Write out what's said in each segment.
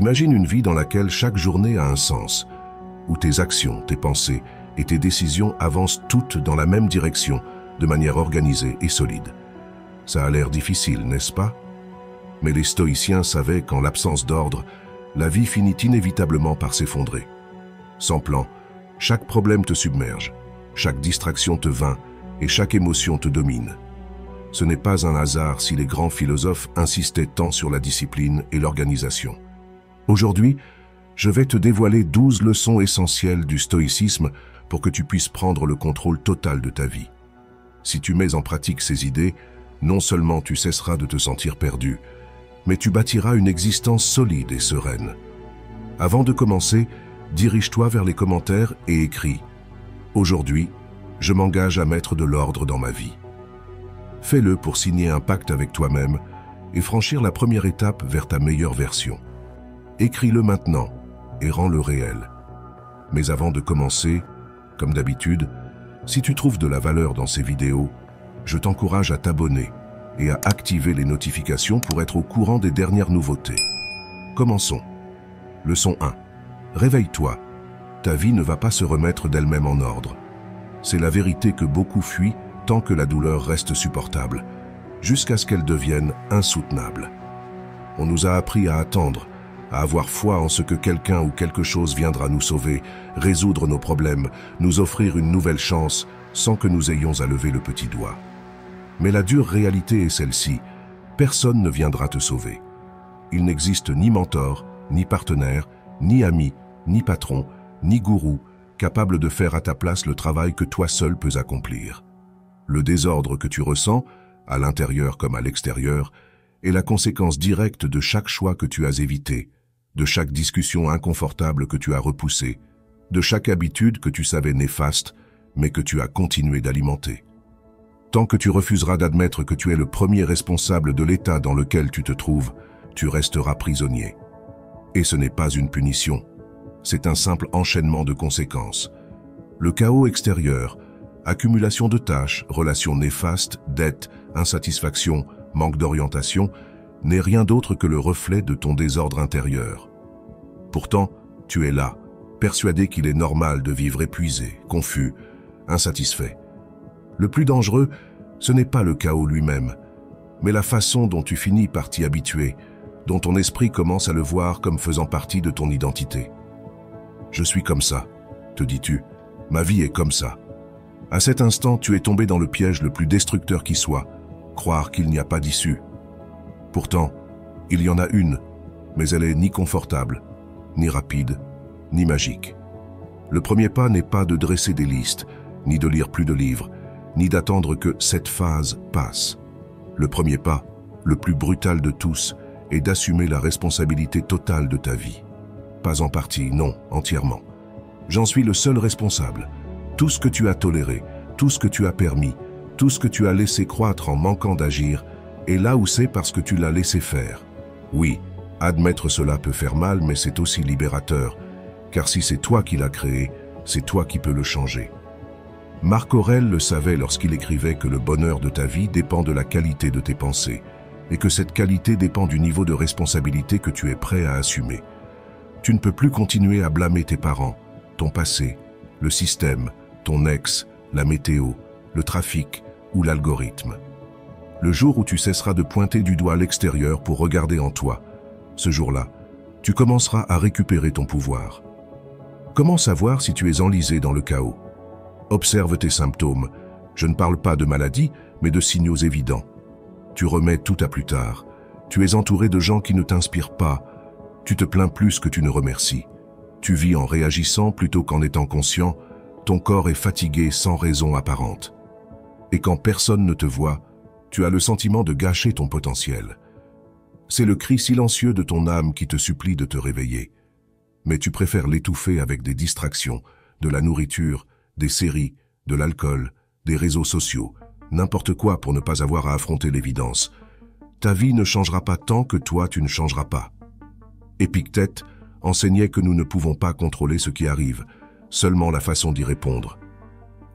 Imagine une vie dans laquelle chaque journée a un sens, où tes actions, tes pensées et tes décisions avancent toutes dans la même direction, de manière organisée et solide. Ça a l'air difficile, n'est-ce pas? Mais les stoïciens savaient qu'en l'absence d'ordre, la vie finit inévitablement par s'effondrer. Sans plan, chaque problème te submerge, chaque distraction te vainc et chaque émotion te domine. Ce n'est pas un hasard si les grands philosophes insistaient tant sur la discipline et l'organisation. Aujourd'hui, je vais te dévoiler 12 leçons essentielles du stoïcisme pour que tu puisses prendre le contrôle total de ta vie. Si tu mets en pratique ces idées, non seulement tu cesseras de te sentir perdu, mais tu bâtiras une existence solide et sereine. Avant de commencer, dirige-toi vers les commentaires et écris « Aujourd'hui, je m'engage à mettre de l'ordre dans ma vie ». Fais-le pour signer un pacte avec toi-même et franchir la première étape vers ta meilleure version. Écris-le maintenant et rends-le réel. Mais avant de commencer, comme d'habitude, si tu trouves de la valeur dans ces vidéos, je t'encourage à t'abonner et à activer les notifications pour être au courant des dernières nouveautés. Commençons. Leçon 1. Réveille-toi. Ta vie ne va pas se remettre d'elle-même en ordre. C'est la vérité que beaucoup fuient tant que la douleur reste supportable, jusqu'à ce qu'elle devienne insoutenable. On nous a appris à attendre, à avoir foi en ce que quelqu'un ou quelque chose viendra nous sauver, résoudre nos problèmes, nous offrir une nouvelle chance, sans que nous ayons à lever le petit doigt. Mais la dure réalité est celle-ci, personne ne viendra te sauver. Il n'existe ni mentor, ni partenaire, ni ami, ni patron, ni gourou, capable de faire à ta place le travail que toi seul peux accomplir. Le désordre que tu ressens, à l'intérieur comme à l'extérieur, est la conséquence directe de chaque choix que tu as évité, de chaque discussion inconfortable que tu as repoussée, de chaque habitude que tu savais néfaste, mais que tu as continué d'alimenter. Tant que tu refuseras d'admettre que tu es le premier responsable de l'état dans lequel tu te trouves, tu resteras prisonnier. Et ce n'est pas une punition, c'est un simple enchaînement de conséquences. Le chaos extérieur, accumulation de tâches, relations néfastes, dettes, insatisfaction, manque d'orientation, n'est rien d'autre que le reflet de ton désordre intérieur. Pourtant, tu es là, persuadé qu'il est normal de vivre épuisé, confus, insatisfait. Le plus dangereux, ce n'est pas le chaos lui-même, mais la façon dont tu finis par t'y habituer, dont ton esprit commence à le voir comme faisant partie de ton identité. Je suis comme ça, te dis-tu, ma vie est comme ça. À cet instant, tu es tombé dans le piège le plus destructeur qui soit, croire qu'il n'y a pas d'issue. Pourtant, il y en a une, mais elle est ni confortable, ni rapide, ni magique. Le premier pas n'est pas de dresser des listes, ni de lire plus de livres, ni d'attendre que cette phase passe. Le premier pas, le plus brutal de tous, est d'assumer la responsabilité totale de ta vie. Pas en partie, non, entièrement. J'en suis le seul responsable. Tout ce que tu as toléré, tout ce que tu as permis, tout ce que tu as laissé croître en manquant d'agir, est là où c'est parce que tu l'as laissé faire. Oui, admettre cela peut faire mal, mais c'est aussi libérateur, car si c'est toi qui l'as créé, c'est toi qui peux le changer. Marc Aurèle le savait lorsqu'il écrivait que le bonheur de ta vie dépend de la qualité de tes pensées, et que cette qualité dépend du niveau de responsabilité que tu es prêt à assumer. Tu ne peux plus continuer à blâmer tes parents, ton passé, le système, ton ex, la météo, le trafic ou l'algorithme. Le jour où tu cesseras de pointer du doigt l'extérieur pour regarder en toi, ce jour-là, tu commenceras à récupérer ton pouvoir. Comment savoir si tu es enlisé dans le chaos? Observe tes symptômes. Je ne parle pas de maladie, mais de signaux évidents. Tu remets tout à plus tard. Tu es entouré de gens qui ne t'inspirent pas. Tu te plains plus que tu ne remercies. Tu vis en réagissant plutôt qu'en étant conscient. Ton corps est fatigué sans raison apparente. Et quand personne ne te voit, tu as le sentiment de gâcher ton potentiel. C'est le cri silencieux de ton âme qui te supplie de te réveiller. Mais tu préfères l'étouffer avec des distractions, de la nourriture, des séries, de l'alcool, des réseaux sociaux, n'importe quoi pour ne pas avoir à affronter l'évidence. Ta vie ne changera pas tant que toi tu ne changeras pas. Épictète enseignait que nous ne pouvons pas contrôler ce qui arrive, seulement la façon d'y répondre.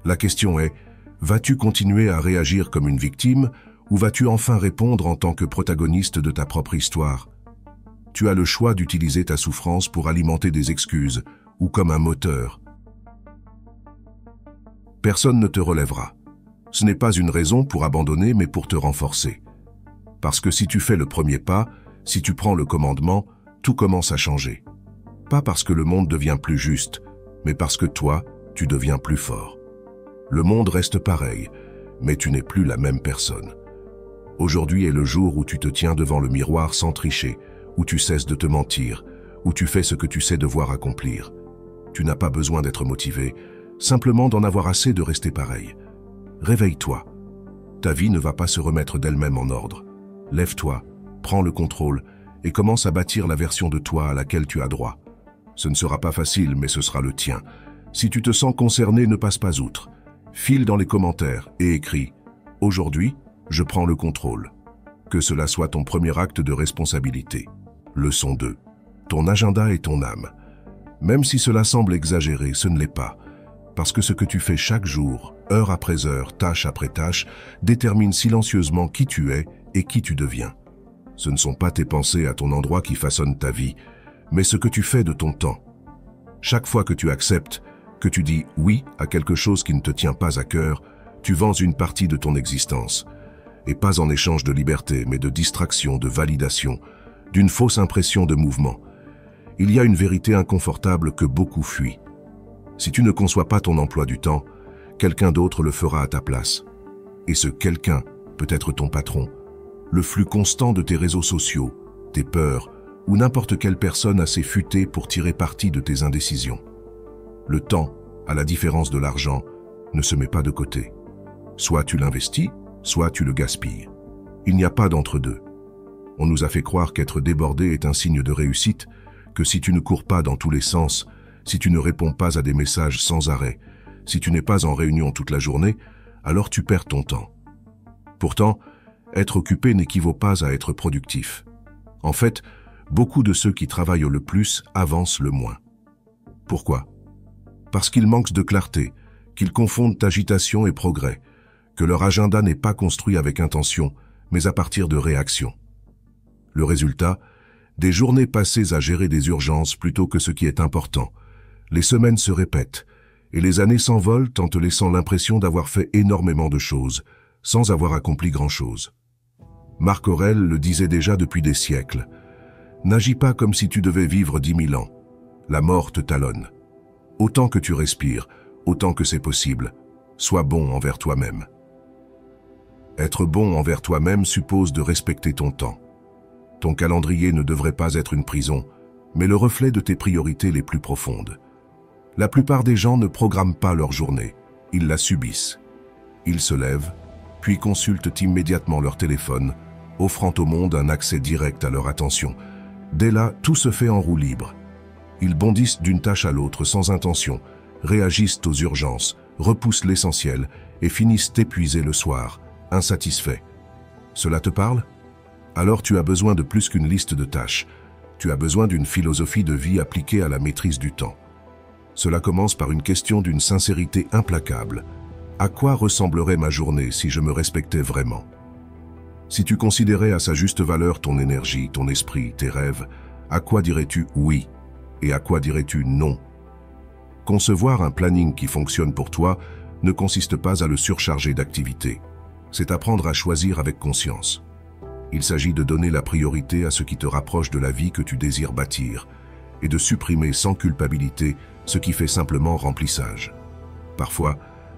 La question est, vas-tu continuer à réagir comme une victime ou vas-tu enfin répondre en tant que protagoniste de ta propre histoire? tu as le choix d'utiliser ta souffrance pour alimenter des excuses ou comme un moteur. Personne ne te relèvera. Ce n'est pas une raison pour abandonner, mais pour te renforcer. Parce que si tu fais le premier pas, si tu prends le commandement, tout commence à changer. Pas parce que le monde devient plus juste, mais parce que toi, tu deviens plus fort. Le monde reste pareil, mais tu n'es plus la même personne. Aujourd'hui est le jour où tu te tiens devant le miroir sans tricher, où tu cesses de te mentir, où tu fais ce que tu sais devoir accomplir. Tu n'as pas besoin d'être motivé, simplement d'en avoir assez de rester pareil. Réveille-toi. Ta vie ne va pas se remettre d'elle-même en ordre. Lève-toi, prends le contrôle et commence à bâtir la version de toi à laquelle tu as droit. Ce ne sera pas facile, mais ce sera le tien. Si tu te sens concerné, ne passe pas outre. File dans les commentaires et écris « Aujourd'hui, je prends le contrôle ». Que cela soit ton premier acte de responsabilité. Leçon 2. Ton agenda est ton âme. Même si cela semble exagéré, ce ne l'est pas. Parce que ce que tu fais chaque jour, heure après heure, tâche après tâche, détermine silencieusement qui tu es et qui tu deviens. Ce ne sont pas tes pensées à ton endroit qui façonnent ta vie, mais ce que tu fais de ton temps. Chaque fois que tu acceptes, que tu dis oui à quelque chose qui ne te tient pas à cœur, tu vends une partie de ton existence. Et pas en échange de liberté, mais de distraction, de validation, d'une fausse impression de mouvement. Il y a une vérité inconfortable que beaucoup fuient. Si tu ne conçois pas ton emploi du temps, quelqu'un d'autre le fera à ta place. Et ce quelqu'un peut être ton patron, le flux constant de tes réseaux sociaux, tes peurs, ou n'importe quelle personne assez futée pour tirer parti de tes indécisions. Le temps, à la différence de l'argent, ne se met pas de côté. Soit tu l'investis, soit tu le gaspilles. Il n'y a pas d'entre-deux. On nous a fait croire qu'être débordé est un signe de réussite, que si tu ne cours pas dans tous les sens, si tu ne réponds pas à des messages sans arrêt, si tu n'es pas en réunion toute la journée, alors tu perds ton temps. Pourtant, être occupé n'équivaut pas à être productif. En fait, beaucoup de ceux qui travaillent le plus avancent le moins. Pourquoi? Parce qu'ils manquent de clarté, qu'ils confondent agitation et progrès, que leur agenda n'est pas construit avec intention, mais à partir de réactions. Le résultat, des journées passées à gérer des urgences plutôt que ce qui est important. Les semaines se répètent, et les années s'envolent en te laissant l'impression d'avoir fait énormément de choses, sans avoir accompli grand-chose. Marc Aurèle le disait déjà depuis des siècles. N'agis pas comme si tu devais vivre 10 000 ans. La mort te talonne. Autant que tu respires, autant que c'est possible, sois bon envers toi-même. Être bon envers toi-même suppose de respecter ton temps. Ton calendrier ne devrait pas être une prison, mais le reflet de tes priorités les plus profondes. La plupart des gens ne programment pas leur journée, ils la subissent. Ils se lèvent, puis consultent immédiatement leur téléphone, offrant au monde un accès direct à leur attention. Dès là, tout se fait en roue libre. Ils bondissent d'une tâche à l'autre sans intention, réagissent aux urgences, repoussent l'essentiel et finissent épuisés le soir, insatisfaits. Cela te parle? Alors tu as besoin de plus qu'une liste de tâches. Tu as besoin d'une philosophie de vie appliquée à la maîtrise du temps. Cela commence par une question d'une sincérité implacable. À quoi ressemblerait ma journée si je me respectais vraiment? Si tu considérais à sa juste valeur ton énergie, ton esprit, tes rêves, à quoi dirais-tu oui et à quoi dirais-tu non? Concevoir un planning qui fonctionne pour toi ne consiste pas à le surcharger d'activités. C'est apprendre à choisir avec conscience. Il s'agit de donner la priorité à ce qui te rapproche de la vie que tu désires bâtir et de supprimer sans culpabilité ce qui fait simplement remplissage. Parfois,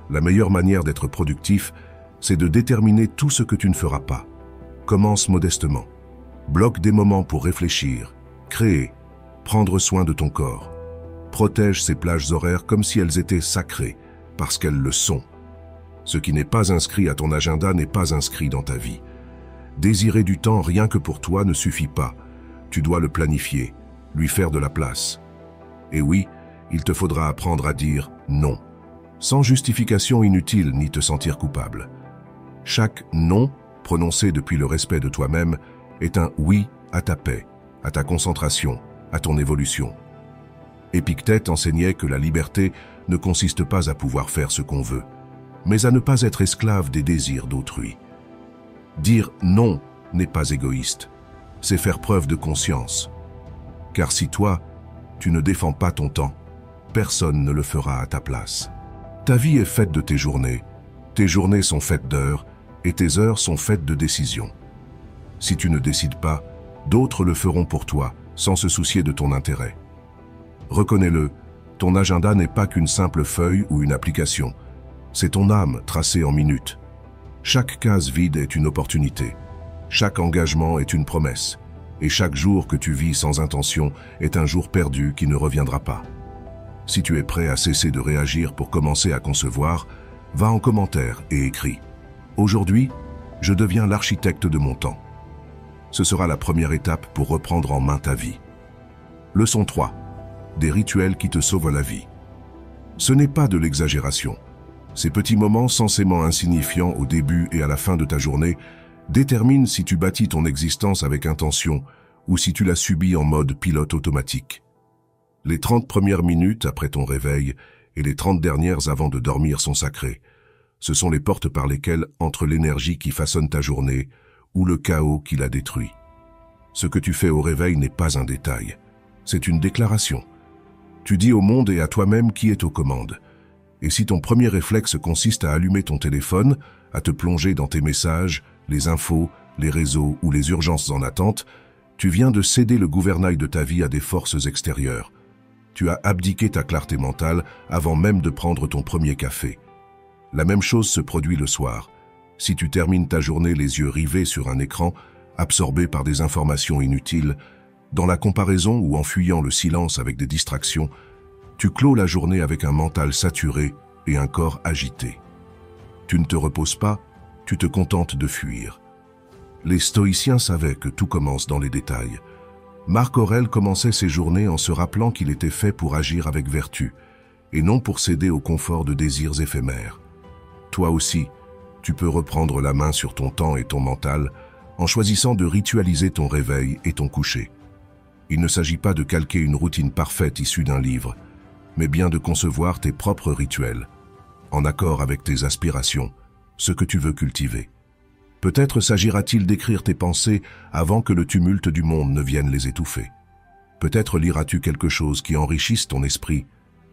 la meilleure manière d'être productif, c'est de déterminer tout ce que tu ne feras pas. Commence modestement. Bloque des moments pour réfléchir, créer, prendre soin de ton corps. Protège ces plages horaires comme si elles étaient sacrées, parce qu'elles le sont. Ce qui n'est pas inscrit à ton agenda n'est pas inscrit dans ta vie. Désirer du temps rien que pour toi ne suffit pas. Tu dois le planifier, lui faire de la place. Et oui, il te faudra apprendre à dire non, sans justification inutile ni te sentir coupable. Chaque non, prononcé depuis le respect de toi-même, est un oui à ta paix, à ta concentration, à ton évolution. Épictète enseignait que la liberté ne consiste pas à pouvoir faire ce qu'on veut, mais à ne pas être esclave des désirs d'autrui. Dire non n'est pas égoïste, c'est faire preuve de conscience. Car si toi, tu ne défends pas ton temps, personne ne le fera à ta place. Ta vie est faite de tes journées sont faites d'heures, et tes heures sont faites de décisions. Si tu ne décides pas, d'autres le feront pour toi, sans se soucier de ton intérêt. Reconnais-le, ton agenda n'est pas qu'une simple feuille ou une application, c'est ton âme tracée en minutes. Chaque case vide est une opportunité, chaque engagement est une promesse, et chaque jour que tu vis sans intention est un jour perdu qui ne reviendra pas. Si tu es prêt à cesser de réagir pour commencer à concevoir, va en commentaire et écris « Aujourd'hui, je deviens l'architecte de mon temps ». Ce sera la première étape pour reprendre en main ta vie. Leçon 3. Des rituels qui te sauvent la vie. Ce n'est pas de l'exagération. Ces petits moments censément insignifiants au début et à la fin de ta journée déterminent si tu bâtis ton existence avec intention ou si tu la subis en mode pilote automatique. Les 30 premières minutes après ton réveil et les 30 dernières avant de dormir sont sacrées. Ce sont les portes par lesquelles entre l'énergie qui façonne ta journée ou le chaos qui la détruit. Ce que tu fais au réveil n'est pas un détail, c'est une déclaration. Tu dis au monde et à toi-même qui est aux commandes. Et si ton premier réflexe consiste à allumer ton téléphone, à te plonger dans tes messages, les infos, les réseaux ou les urgences en attente, tu viens de céder le gouvernail de ta vie à des forces extérieures. Tu as abdiqué ta clarté mentale avant même de prendre ton premier café. La même chose se produit le soir. Si tu termines ta journée les yeux rivés sur un écran, absorbé par des informations inutiles, dans la comparaison ou en fuyant le silence avec des distractions, tu clôt la journée avec un mental saturé et un corps agité. Tu ne te reposes pas, tu te contentes de fuir. Les stoïciens savaient que tout commence dans les détails. Marc Aurèle commençait ses journées en se rappelant qu'il était fait pour agir avec vertu, et non pour céder au confort de désirs éphémères. Toi aussi, tu peux reprendre la main sur ton temps et ton mental en choisissant de ritualiser ton réveil et ton coucher. Il ne s'agit pas de calquer une routine parfaite issue d'un livre, mais bien de concevoir tes propres rituels, en accord avec tes aspirations, ce que tu veux cultiver. Peut-être s'agira-t-il d'écrire tes pensées avant que le tumulte du monde ne vienne les étouffer. Peut-être liras-tu quelque chose qui enrichisse ton esprit,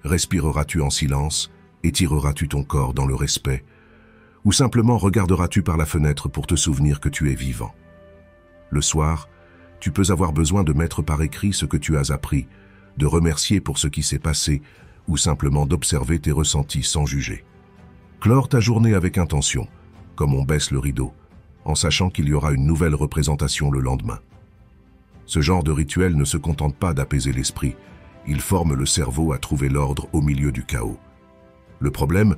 respireras-tu en silence, étireras-tu ton corps dans le respect, ou simplement regarderas-tu par la fenêtre pour te souvenir que tu es vivant. Le soir, tu peux avoir besoin de mettre par écrit ce que tu as appris, de remercier pour ce qui s'est passé, ou simplement d'observer tes ressentis sans juger. Clore ta journée avec intention, comme on baisse le rideau, en sachant qu'il y aura une nouvelle représentation le lendemain. Ce genre de rituel ne se contente pas d'apaiser l'esprit, il forme le cerveau à trouver l'ordre au milieu du chaos. Le problème,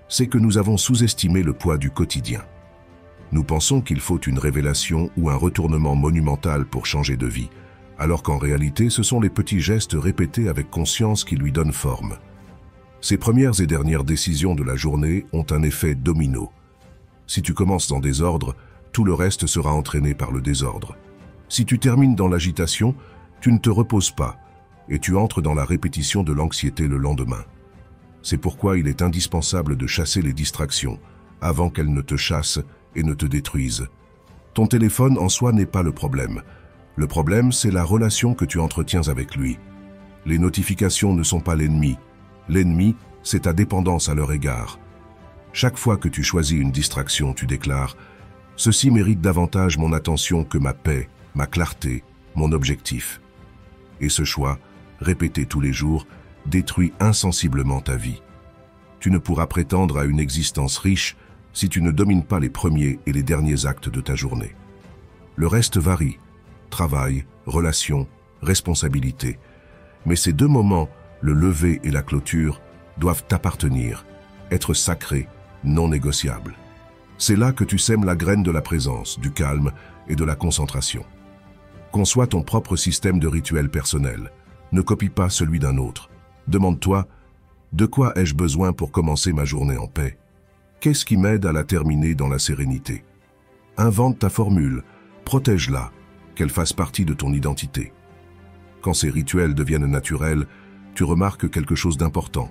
c'est que nous avons sous-estimé le poids du quotidien. Nous pensons qu'il faut une révélation ou un retournement monumental pour changer de vie, alors qu'en réalité, ce sont les petits gestes répétés avec conscience qui lui donnent forme. Ces premières et dernières décisions de la journée ont un effet domino. Si tu commences dans désordre, tout le reste sera entraîné par le désordre. Si tu termines dans l'agitation, tu ne te reposes pas et tu entres dans la répétition de l'anxiété le lendemain. C'est pourquoi il est indispensable de chasser les distractions avant qu'elles ne te chassent et ne te détruisent. Ton téléphone en soi n'est pas le problème. Le problème, c'est la relation que tu entretiens avec lui. Les notifications ne sont pas l'ennemi. L'ennemi, c'est ta dépendance à leur égard. Chaque fois que tu choisis une distraction, tu déclares « Ceci mérite davantage mon attention que ma paix, ma clarté, mon objectif. » Et ce choix, répété tous les jours, détruit insensiblement ta vie. Tu ne pourras prétendre à une existence riche si tu ne domines pas les premiers et les derniers actes de ta journée. Le reste varie, travail, relations, responsabilités. Mais ces deux moments, le lever et la clôture, doivent t'appartenir, être sacrés, non négociables. C'est là que tu sèmes la graine de la présence, du calme et de la concentration. Conçois ton propre système de rituel personnel. Ne copie pas celui d'un autre. Demande-toi, de quoi ai-je besoin pour commencer ma journée en paix? Qu'est-ce qui m'aide à la terminer dans la sérénité? Invente ta formule, protège-la, qu'elle fasse partie de ton identité. Quand ces rituels deviennent naturels, tu remarques quelque chose d'important.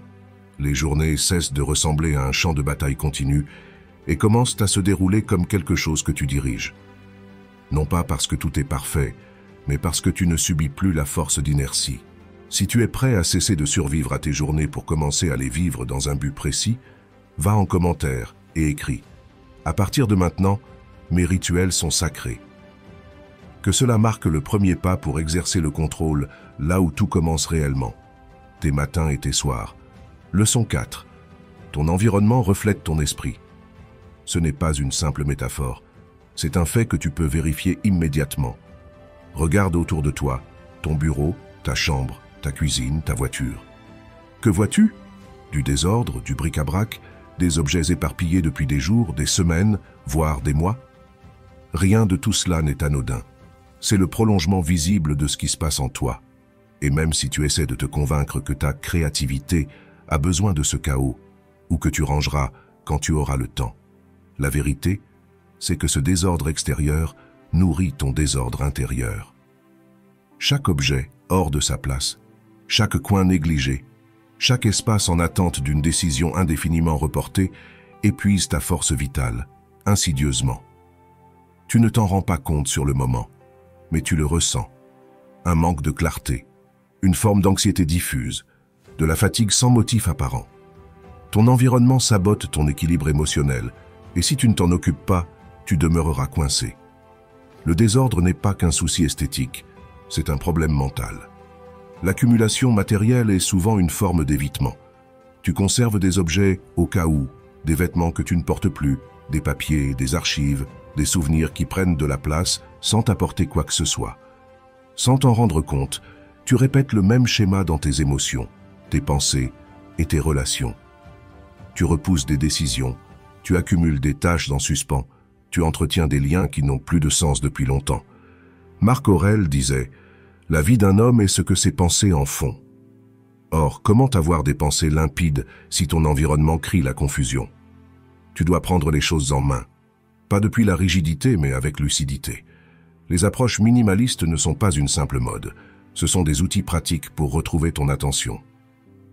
Les journées cessent de ressembler à un champ de bataille continu et commencent à se dérouler comme quelque chose que tu diriges. Non pas parce que tout est parfait, mais parce que tu ne subis plus la force d'inertie. Si tu es prêt à cesser de survivre à tes journées pour commencer à les vivre dans un but précis, va en commentaire et écris. À partir de maintenant, mes rituels sont sacrés. Que cela marque le premier pas pour exercer le contrôle là où tout commence réellement. Tes matins et tes soirs. Leçon 4. Ton environnement reflète ton esprit. Ce n'est pas une simple métaphore. C'est un fait que tu peux vérifier immédiatement. Regarde autour de toi, ton bureau, ta chambre, ta cuisine, ta voiture. Que vois-tu? Du désordre, du bric-à-brac, des objets éparpillés depuis des jours, des semaines, voire des mois? Rien de tout cela n'est anodin. C'est le prolongement visible de ce qui se passe en toi. Et même si tu essaies de te convaincre que ta créativité a besoin de ce chaos, ou que tu rangeras quand tu auras le temps, la vérité, c'est que ce désordre extérieur nourrit ton désordre intérieur. Chaque objet hors de sa place, chaque coin négligé, chaque espace en attente d'une décision indéfiniment reportée épuise ta force vitale, insidieusement. Tu ne t'en rends pas compte sur le moment, mais tu le ressens. Un manque de clarté, une forme d'anxiété diffuse, de la fatigue sans motif apparent. Ton environnement sabote ton équilibre émotionnel, et si tu ne t'en occupes pas, tu demeureras coincé. Le désordre n'est pas qu'un souci esthétique, c'est un problème mental. L'accumulation matérielle est souvent une forme d'évitement. Tu conserves des objets au cas où, des vêtements que tu ne portes plus, des papiers, des archives, des souvenirs qui prennent de la place sans t'apporter quoi que ce soit. Sans t'en rendre compte, tu répètes le même schéma dans tes émotions, tes pensées et tes relations. Tu repousses des décisions, tu accumules des tâches en suspens, tu entretiens des liens qui n'ont plus de sens depuis longtemps. Marc Aurèle disait « La vie d'un homme est ce que ses pensées en font ». Or, comment avoir des pensées limpides si ton environnement crie la confusion? Tu dois prendre les choses en main. Pas depuis la rigidité, mais avec lucidité. Les approches minimalistes ne sont pas une simple mode. Ce sont des outils pratiques pour retrouver ton attention.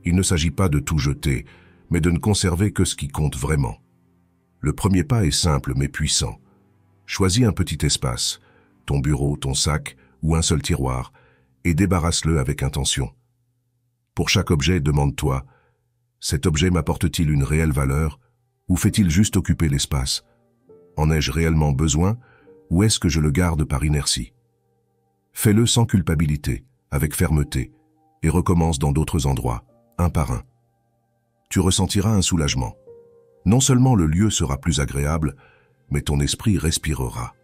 Il ne s'agit pas de tout jeter, mais de ne conserver que ce qui compte vraiment. Le premier pas est simple mais puissant. Choisis un petit espace, ton bureau, ton sac ou un seul tiroir, et débarrasse-le avec intention. Pour chaque objet, demande-toi, cet objet m'apporte-t-il une réelle valeur ou fait-il juste occuper l'espace? En ai-je réellement besoin ou est-ce que je le garde par inertie? Fais-le sans culpabilité, avec fermeté, et recommence dans d'autres endroits, un par un. Tu ressentiras un soulagement. Non seulement le lieu sera plus agréable, mais ton esprit respirera.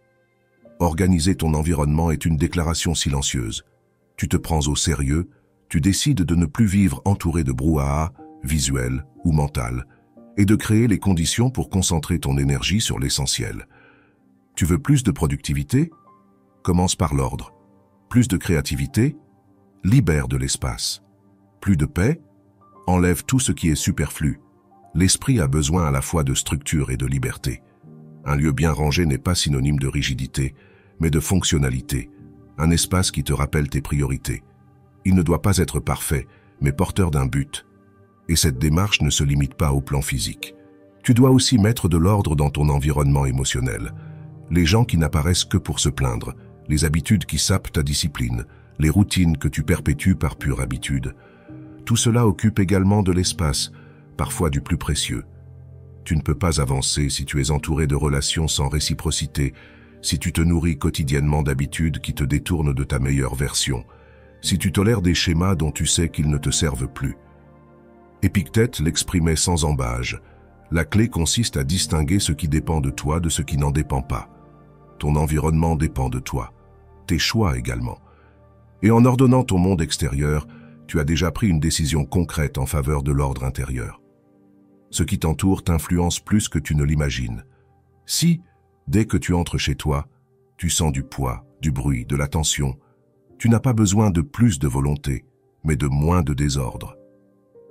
Organiser ton environnement est une déclaration silencieuse. Tu te prends au sérieux, tu décides de ne plus vivre entouré de brouhaha, visuel ou mental, et de créer les conditions pour concentrer ton énergie sur l'essentiel. Tu veux plus de productivité? Commence par l'ordre. Plus de créativité? Libère de l'espace. Plus de paix? Enlève tout ce qui est superflu. L'esprit a besoin à la fois de structure et de liberté. Un lieu bien rangé n'est pas synonyme de rigidité, mais de fonctionnalité, un espace qui te rappelle tes priorités. Il ne doit pas être parfait, mais porteur d'un but. Et cette démarche ne se limite pas au plan physique. Tu dois aussi mettre de l'ordre dans ton environnement émotionnel. Les gens qui n'apparaissent que pour se plaindre, les habitudes qui sapent ta discipline, les routines que tu perpétues par pure habitude. Tout cela occupe également de l'espace, parfois du plus précieux. Tu ne peux pas avancer si tu es entouré de relations sans réciprocité, si tu te nourris quotidiennement d'habitudes qui te détournent de ta meilleure version, si tu tolères des schémas dont tu sais qu'ils ne te servent plus. Épictète l'exprimait sans embâge. La clé consiste à distinguer ce qui dépend de toi de ce qui n'en dépend pas. Ton environnement dépend de toi, tes choix également. Et en ordonnant ton monde extérieur, tu as déjà pris une décision concrète en faveur de l'ordre intérieur. Ce qui t'entoure t'influence plus que tu ne l'imagines. Si, dès que tu entres chez toi, tu sens du poids, du bruit, de la tension, tu n'as pas besoin de plus de volonté, mais de moins de désordre.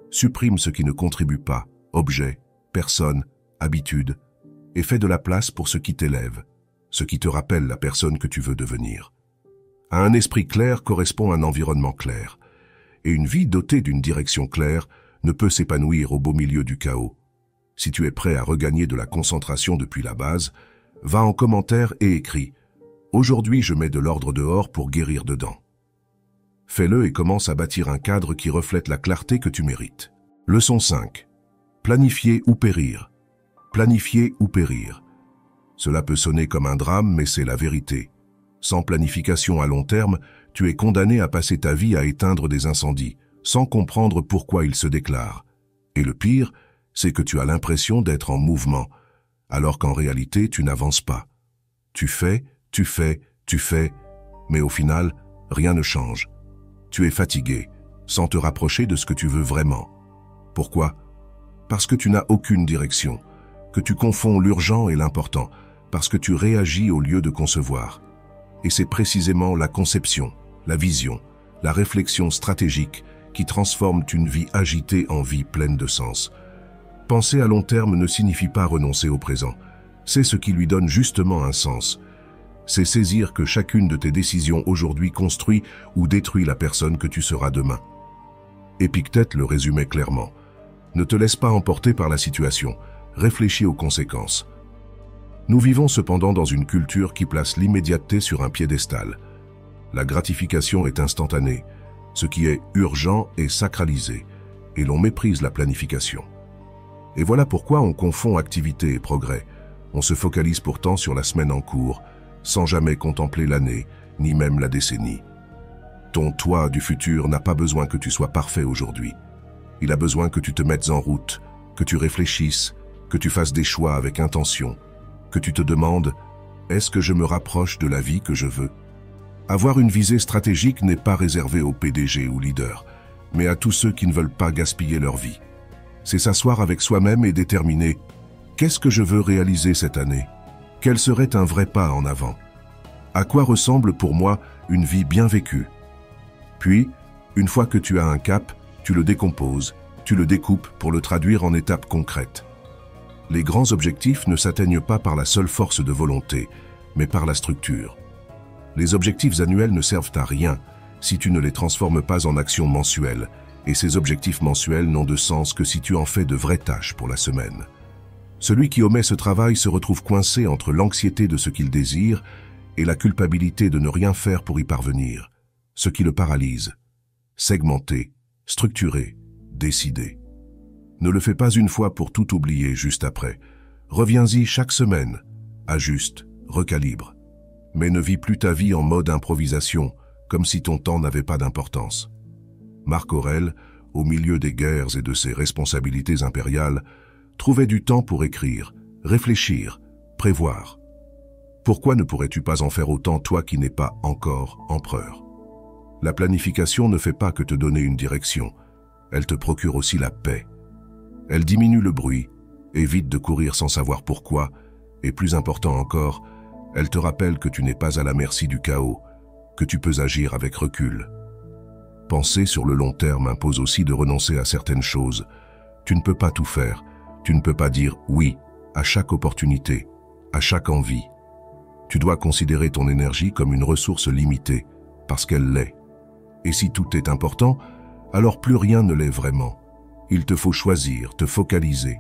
Supprime ce qui ne contribue pas, objets, personnes, habitudes, et fais de la place pour ce qui t'élève, ce qui te rappelle la personne que tu veux devenir. À un esprit clair correspond un environnement clair, et une vie dotée d'une direction claire ne peut s'épanouir au beau milieu du chaos. Si tu es prêt à regagner de la concentration depuis la base, va en commentaire et écris Aujourd'hui, je mets de l'ordre dehors pour guérir dedans. Fais-le et commence à bâtir un cadre qui reflète la clarté que tu mérites. Leçon 5. Planifier ou périr. Planifier ou périr. Cela peut sonner comme un drame, mais c'est la vérité. Sans planification à long terme, tu es condamné à passer ta vie à éteindre des incendies, sans comprendre pourquoi ils se déclarent. Et le pire, c'est que tu as l'impression d'être en mouvement, alors qu'en réalité, tu n'avances pas. Tu fais, mais au final, rien ne change. Tu es fatigué, sans te rapprocher de ce que tu veux vraiment. Pourquoi? Parce que tu n'as aucune direction, que tu confonds l'urgent et l'important, parce que tu réagis au lieu de concevoir. Et c'est précisément la conception, la vision, la réflexion stratégique qui transforment une vie agitée en vie pleine de sens. Penser à long terme ne signifie pas renoncer au présent. C'est ce qui lui donne justement un sens. C'est saisir que chacune de tes décisions aujourd'hui construit ou détruit la personne que tu seras demain. Épictète le résumait clairement. Ne te laisse pas emporter par la situation, réfléchis aux conséquences. Nous vivons cependant dans une culture qui place l'immédiateté sur un piédestal. La gratification est instantanée, ce qui est urgent est sacralisé, et l'on méprise la planification. Et voilà pourquoi on confond activité et progrès. On se focalise pourtant sur la semaine en cours, sans jamais contempler l'année, ni même la décennie. Ton toi du futur n'a pas besoin que tu sois parfait aujourd'hui. Il a besoin que tu te mettes en route, que tu réfléchisses, que tu fasses des choix avec intention, que tu te demandes « Est-ce que je me rapproche de la vie que je veux ?» Avoir une visée stratégique n'est pas réservé aux PDG ou leaders, mais à tous ceux qui ne veulent pas gaspiller leur vie. C'est s'asseoir avec soi-même et déterminer « Qu'est-ce que je veux réaliser cette année ? Quel serait un vrai pas en avant ? À quoi ressemble pour moi une vie bien vécue ?» Puis, une fois que tu as un cap, tu le décomposes, tu le découpes pour le traduire en étapes concrètes. Les grands objectifs ne s'atteignent pas par la seule force de volonté, mais par la structure. Les objectifs annuels ne servent à rien si tu ne les transformes pas en actions mensuelles, et ces objectifs mensuels n'ont de sens que si tu en fais de vraies tâches pour la semaine. Celui qui omet ce travail se retrouve coincé entre l'anxiété de ce qu'il désire et la culpabilité de ne rien faire pour y parvenir, ce qui le paralyse. Segmenter, structurer, décider. Ne le fais pas une fois pour tout oublier juste après. Reviens-y chaque semaine, ajuste, recalibre. Mais ne vis plus ta vie en mode improvisation, comme si ton temps n'avait pas d'importance. Marc Aurèle, au milieu des guerres et de ses responsabilités impériales, trouvait du temps pour écrire, réfléchir, prévoir. Pourquoi ne pourrais-tu pas en faire autant toi qui n'es pas encore empereur? La planification ne fait pas que te donner une direction, elle te procure aussi la paix. Elle diminue le bruit, évite de courir sans savoir pourquoi, et plus important encore, elle te rappelle que tu n'es pas à la merci du chaos, que tu peux agir avec recul. Penser sur le long terme impose aussi de renoncer à certaines choses. Tu ne peux pas tout faire, tu ne peux pas dire oui à chaque opportunité, à chaque envie. Tu dois considérer ton énergie comme une ressource limitée, parce qu'elle l'est. Et si tout est important, alors plus rien ne l'est vraiment. Il te faut choisir, te focaliser.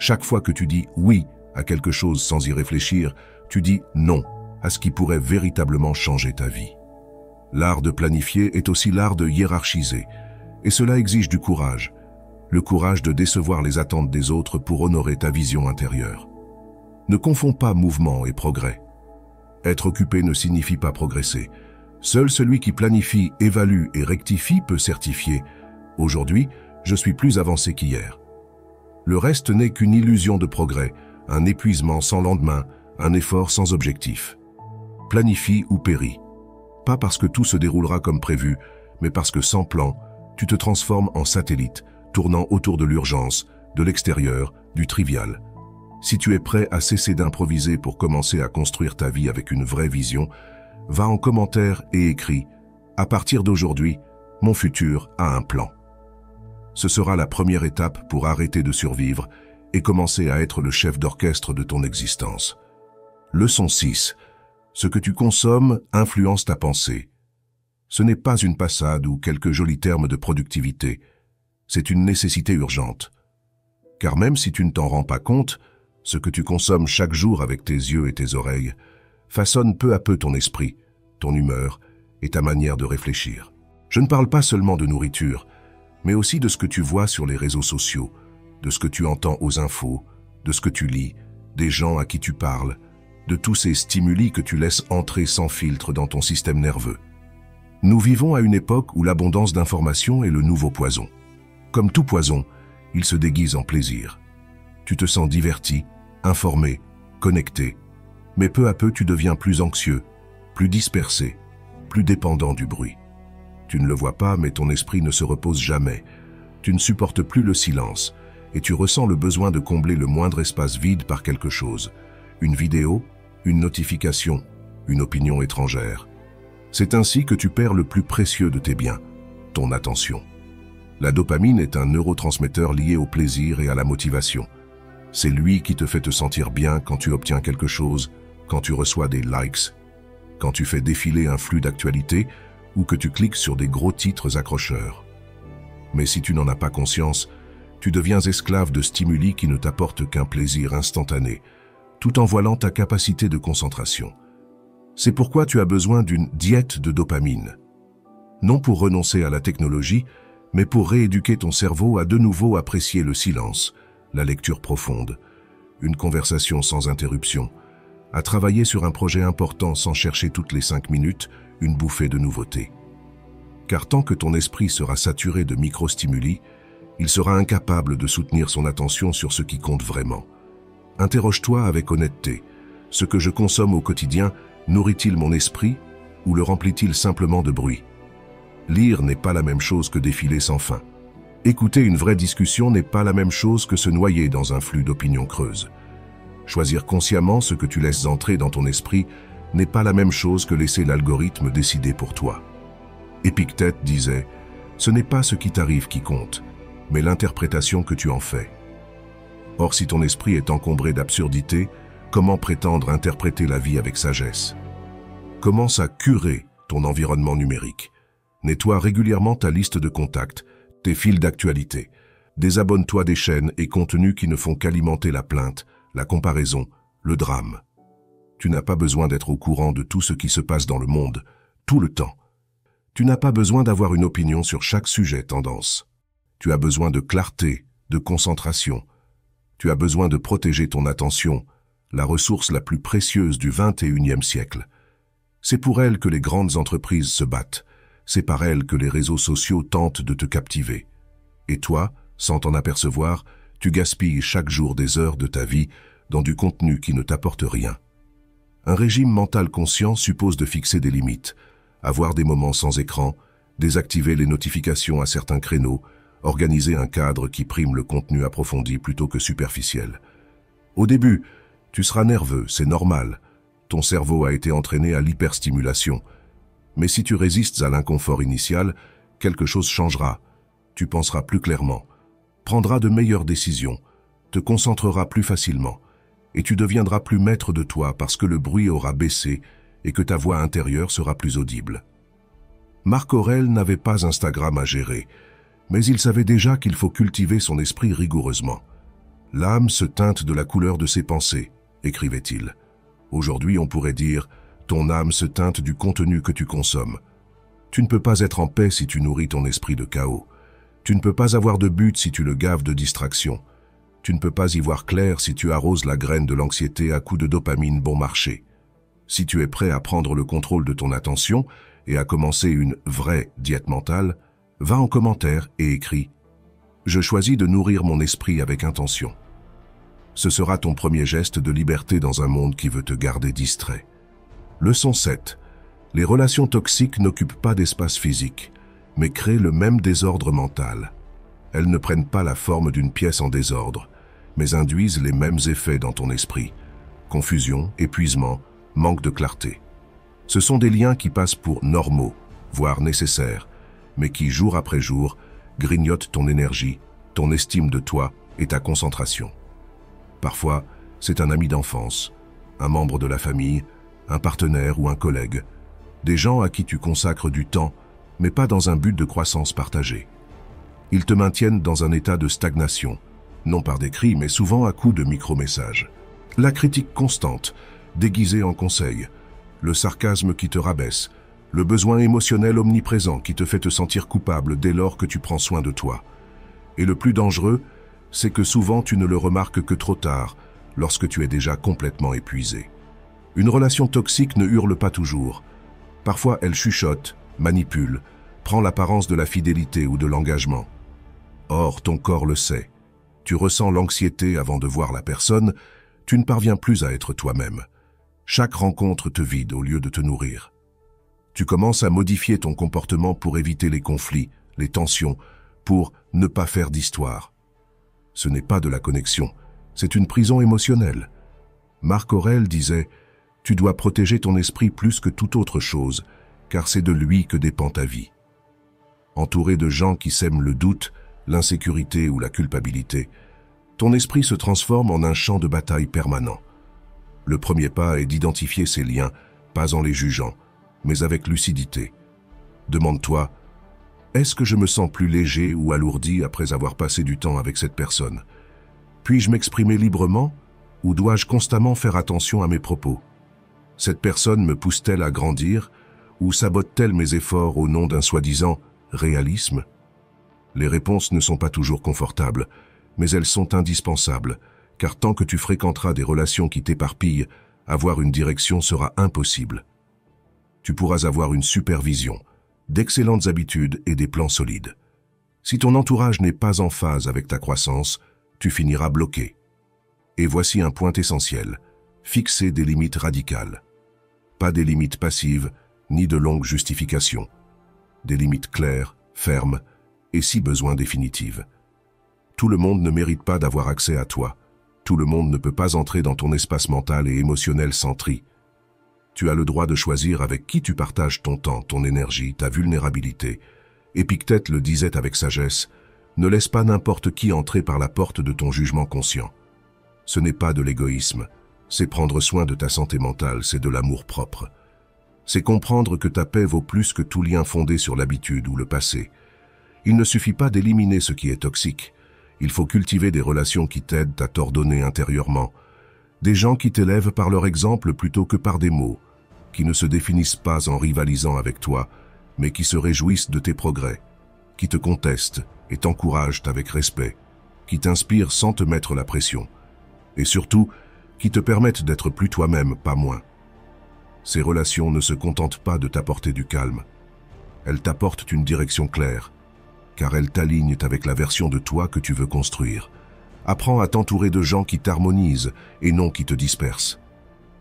Chaque fois que tu dis oui à quelque chose sans y réfléchir, tu dis non à ce qui pourrait véritablement changer ta vie. L'art de planifier est aussi l'art de hiérarchiser, et cela exige du courage. Le courage de décevoir les attentes des autres pour honorer ta vision intérieure. Ne confonds pas mouvement et progrès. Être occupé ne signifie pas progresser. Seul celui qui planifie, évalue et rectifie peut certifier « Aujourd'hui, je suis plus avancé qu'hier ». Le reste n'est qu'une illusion de progrès, un épuisement sans lendemain, un effort sans objectif. Planifie ou péris. Pas parce que tout se déroulera comme prévu, mais parce que sans plan, tu te transformes en satellite, tournant autour de l'urgence, de l'extérieur, du trivial. Si tu es prêt à cesser d'improviser pour commencer à construire ta vie avec une vraie vision, va en commentaire et écris « À partir d'aujourd'hui, mon futur a un plan ». Ce sera la première étape pour arrêter de survivre et commencer à être le chef d'orchestre de ton existence. Leçon 6. Ce que tu consommes influence ta pensée. Ce n'est pas une passade ou quelques jolis termes de productivité. C'est une nécessité urgente. Car même si tu ne t'en rends pas compte, ce que tu consommes chaque jour avec tes yeux et tes oreilles façonnent peu à peu ton esprit, ton humeur et ta manière de réfléchir. Je ne parle pas seulement de nourriture, mais aussi de ce que tu vois sur les réseaux sociaux, de ce que tu entends aux infos, de ce que tu lis, des gens à qui tu parles, de tous ces stimuli que tu laisses entrer sans filtre dans ton système nerveux. Nous vivons à une époque où l'abondance d'informations est le nouveau poison. Comme tout poison, il se déguise en plaisir. Tu te sens diverti, informé, connecté, mais peu à peu tu deviens plus anxieux, plus dispersé, plus dépendant du bruit. Tu ne le vois pas, mais ton esprit ne se repose jamais. Tu ne supportes plus le silence et tu ressens le besoin de combler le moindre espace vide par quelque chose. Une vidéo, une notification, une opinion étrangère. C'est ainsi que tu perds le plus précieux de tes biens, ton attention. La dopamine est un neurotransmetteur lié au plaisir et à la motivation. C'est lui qui te fait te sentir bien quand tu obtiens quelque chose, quand tu reçois des likes, quand tu fais défiler un flux d'actualité ou que tu cliques sur des gros titres accrocheurs. Mais si tu n'en as pas conscience, tu deviens esclave de stimuli qui ne t'apportent qu'un plaisir instantané, tout en voilant ta capacité de concentration. C'est pourquoi tu as besoin d'une diète de dopamine. Non pour renoncer à la technologie, mais pour rééduquer ton cerveau à de nouveau apprécier le silence, la lecture profonde, une conversation sans interruption, à travailler sur un projet important sans chercher toutes les 5 minutes une bouffée de nouveautés. Car tant que ton esprit sera saturé de microstimuli, il sera incapable de soutenir son attention sur ce qui compte vraiment. Interroge-toi avec honnêteté. Ce que je consomme au quotidien nourrit-il mon esprit ou le remplit-il simplement de bruit? Lire n'est pas la même chose que défiler sans fin. Écouter une vraie discussion n'est pas la même chose que se noyer dans un flux d'opinions creuses. Choisir consciemment ce que tu laisses entrer dans ton esprit n'est pas la même chose que laisser l'algorithme décider pour toi. Épictète disait « Ce n'est pas ce qui t'arrive qui compte, mais l'interprétation que tu en fais. » Or, si ton esprit est encombré d'absurdités, comment prétendre interpréter la vie avec sagesse? Commence à curer ton environnement numérique. Nettoie régulièrement ta liste de contacts, tes fils d'actualité. Désabonne-toi des chaînes et contenus qui ne font qu'alimenter la plainte, la comparaison, le drame. Tu n'as pas besoin d'être au courant de tout ce qui se passe dans le monde, tout le temps. Tu n'as pas besoin d'avoir une opinion sur chaque sujet tendance. Tu as besoin de clarté, de concentration. Tu as besoin de protéger ton attention, la ressource la plus précieuse du XXIe siècle. C'est pour elle que les grandes entreprises se battent. C'est par elle que les réseaux sociaux tentent de te captiver. Et toi, sans t'en apercevoir, tu gaspilles chaque jour des heures de ta vie dans du contenu qui ne t'apporte rien. Un régime mental conscient suppose de fixer des limites, avoir des moments sans écran, désactiver les notifications à certains créneaux, organiser un cadre qui prime le contenu approfondi plutôt que superficiel. Au début, tu seras nerveux, c'est normal. Ton cerveau a été entraîné à l'hyperstimulation. Mais si tu résistes à l'inconfort initial, quelque chose changera. Tu penseras plus clairement, prendras de meilleures décisions, te concentreras plus facilement, et tu deviendras plus maître de toi parce que le bruit aura baissé et que ta voix intérieure sera plus audible. Marc Aurèle n'avait pas Instagram à gérer, mais il savait déjà qu'il faut cultiver son esprit rigoureusement. « L'âme se teinte de la couleur de ses pensées », écrivait-il. Aujourd'hui, on pourrait dire « ton âme se teinte du contenu que tu consommes ». Tu ne peux pas être en paix si tu nourris ton esprit de chaos. Tu ne peux pas avoir de but si tu le gaves de distraction. Tu ne peux pas y voir clair si tu arroses la graine de l'anxiété à coups de dopamine bon marché. Si tu es prêt à prendre le contrôle de ton attention et à commencer une vraie diète mentale, va en commentaire et écris « Je choisis de nourrir mon esprit avec intention ». Ce sera ton premier geste de liberté dans un monde qui veut te garder distrait. Leçon 7. Les relations toxiques n'occupent pas d'espace physique, mais créent le même désordre mental. Elles ne prennent pas la forme d'une pièce en désordre, mais induisent les mêmes effets dans ton esprit. Confusion, épuisement, manque de clarté. Ce sont des liens qui passent pour normaux, voire nécessaires, mais qui, jour après jour, grignotent ton énergie, ton estime de toi et ta concentration. Parfois, c'est un ami d'enfance, un membre de la famille, un partenaire ou un collègue, des gens à qui tu consacres du temps, mais pas dans un but de croissance partagée. Ils te maintiennent dans un état de stagnation, non par des cris, mais souvent à coups de micro-messages. La critique constante, déguisée en conseil, le sarcasme qui te rabaisse, le besoin émotionnel omniprésent qui te fait te sentir coupable dès lors que tu prends soin de toi. Et le plus dangereux, c'est que souvent tu ne le remarques que trop tard, lorsque tu es déjà complètement épuisé. Une relation toxique ne hurle pas toujours. Parfois elle chuchote, manipule, prend l'apparence de la fidélité ou de l'engagement. Or, ton corps le sait. Tu ressens l'anxiété avant de voir la personne, tu ne parviens plus à être toi-même. Chaque rencontre te vide au lieu de te nourrir. Tu commences à modifier ton comportement pour éviter les conflits, les tensions, pour ne pas faire d'histoire. Ce n'est pas de la connexion, c'est une prison émotionnelle. Marc Aurèle disait « Tu dois protéger ton esprit plus que toute autre chose, car c'est de lui que dépend ta vie. » Entouré de gens qui sèment le doute, l'insécurité ou la culpabilité, ton esprit se transforme en un champ de bataille permanent. Le premier pas est d'identifier ces liens, pas en les jugeant, mais avec lucidité. Demande-toi, est-ce que je me sens plus léger ou alourdi après avoir passé du temps avec cette personne? Puis-je m'exprimer librement ou dois-je constamment faire attention à mes propos? Cette personne me pousse-t-elle à grandir ou sabote-t-elle mes efforts au nom d'un soi-disant réalisme? Les réponses ne sont pas toujours confortables, mais elles sont indispensables, car tant que tu fréquenteras des relations qui t'éparpillent, avoir une direction sera impossible. Tu pourras avoir une supervision, d'excellentes habitudes et des plans solides. Si ton entourage n'est pas en phase avec ta croissance, tu finiras bloqué. Et voici un point essentiel, fixer des limites radicales. Pas des limites passives, ni de longues justifications. Des limites claires, fermes, et si besoin définitives. Tout le monde ne mérite pas d'avoir accès à toi. Tout le monde ne peut pas entrer dans ton espace mental et émotionnel sans tri. Tu as le droit de choisir avec qui tu partages ton temps, ton énergie, ta vulnérabilité. Épictète le disait avec sagesse, ne laisse pas n'importe qui entrer par la porte de ton jugement conscient. Ce n'est pas de l'égoïsme, c'est prendre soin de ta santé mentale, c'est de l'amour-propre. C'est comprendre que ta paix vaut plus que tout lien fondé sur l'habitude ou le passé. Il ne suffit pas d'éliminer ce qui est toxique. Il faut cultiver des relations qui t'aident à t'ordonner intérieurement. Des gens qui t'élèvent par leur exemple plutôt que par des mots, qui ne se définissent pas en rivalisant avec toi, mais qui se réjouissent de tes progrès, qui te contestent et t'encouragent avec respect, qui t'inspirent sans te mettre la pression, et surtout, qui te permettent d'être plus toi-même, pas moins. Ces relations ne se contentent pas de t'apporter du calme. Elles t'apportent une direction claire, car elles t'alignent avec la version de toi que tu veux construire. Apprends à t'entourer de gens qui t'harmonisent et non qui te dispersent.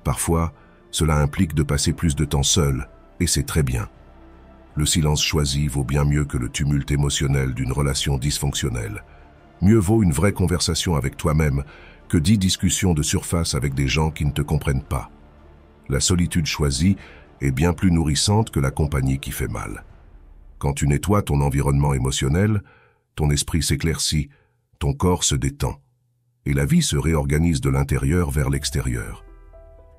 Parfois, cela implique de passer plus de temps seul, et c'est très bien. Le silence choisi vaut bien mieux que le tumulte émotionnel d'une relation dysfonctionnelle. Mieux vaut une vraie conversation avec toi-même que 10 discussions de surface avec des gens qui ne te comprennent pas. La solitude choisie est bien plus nourrissante que la compagnie qui fait mal. Quand tu nettoies ton environnement émotionnel, ton esprit s'éclaircit, ton corps se détend, et la vie se réorganise de l'intérieur vers l'extérieur.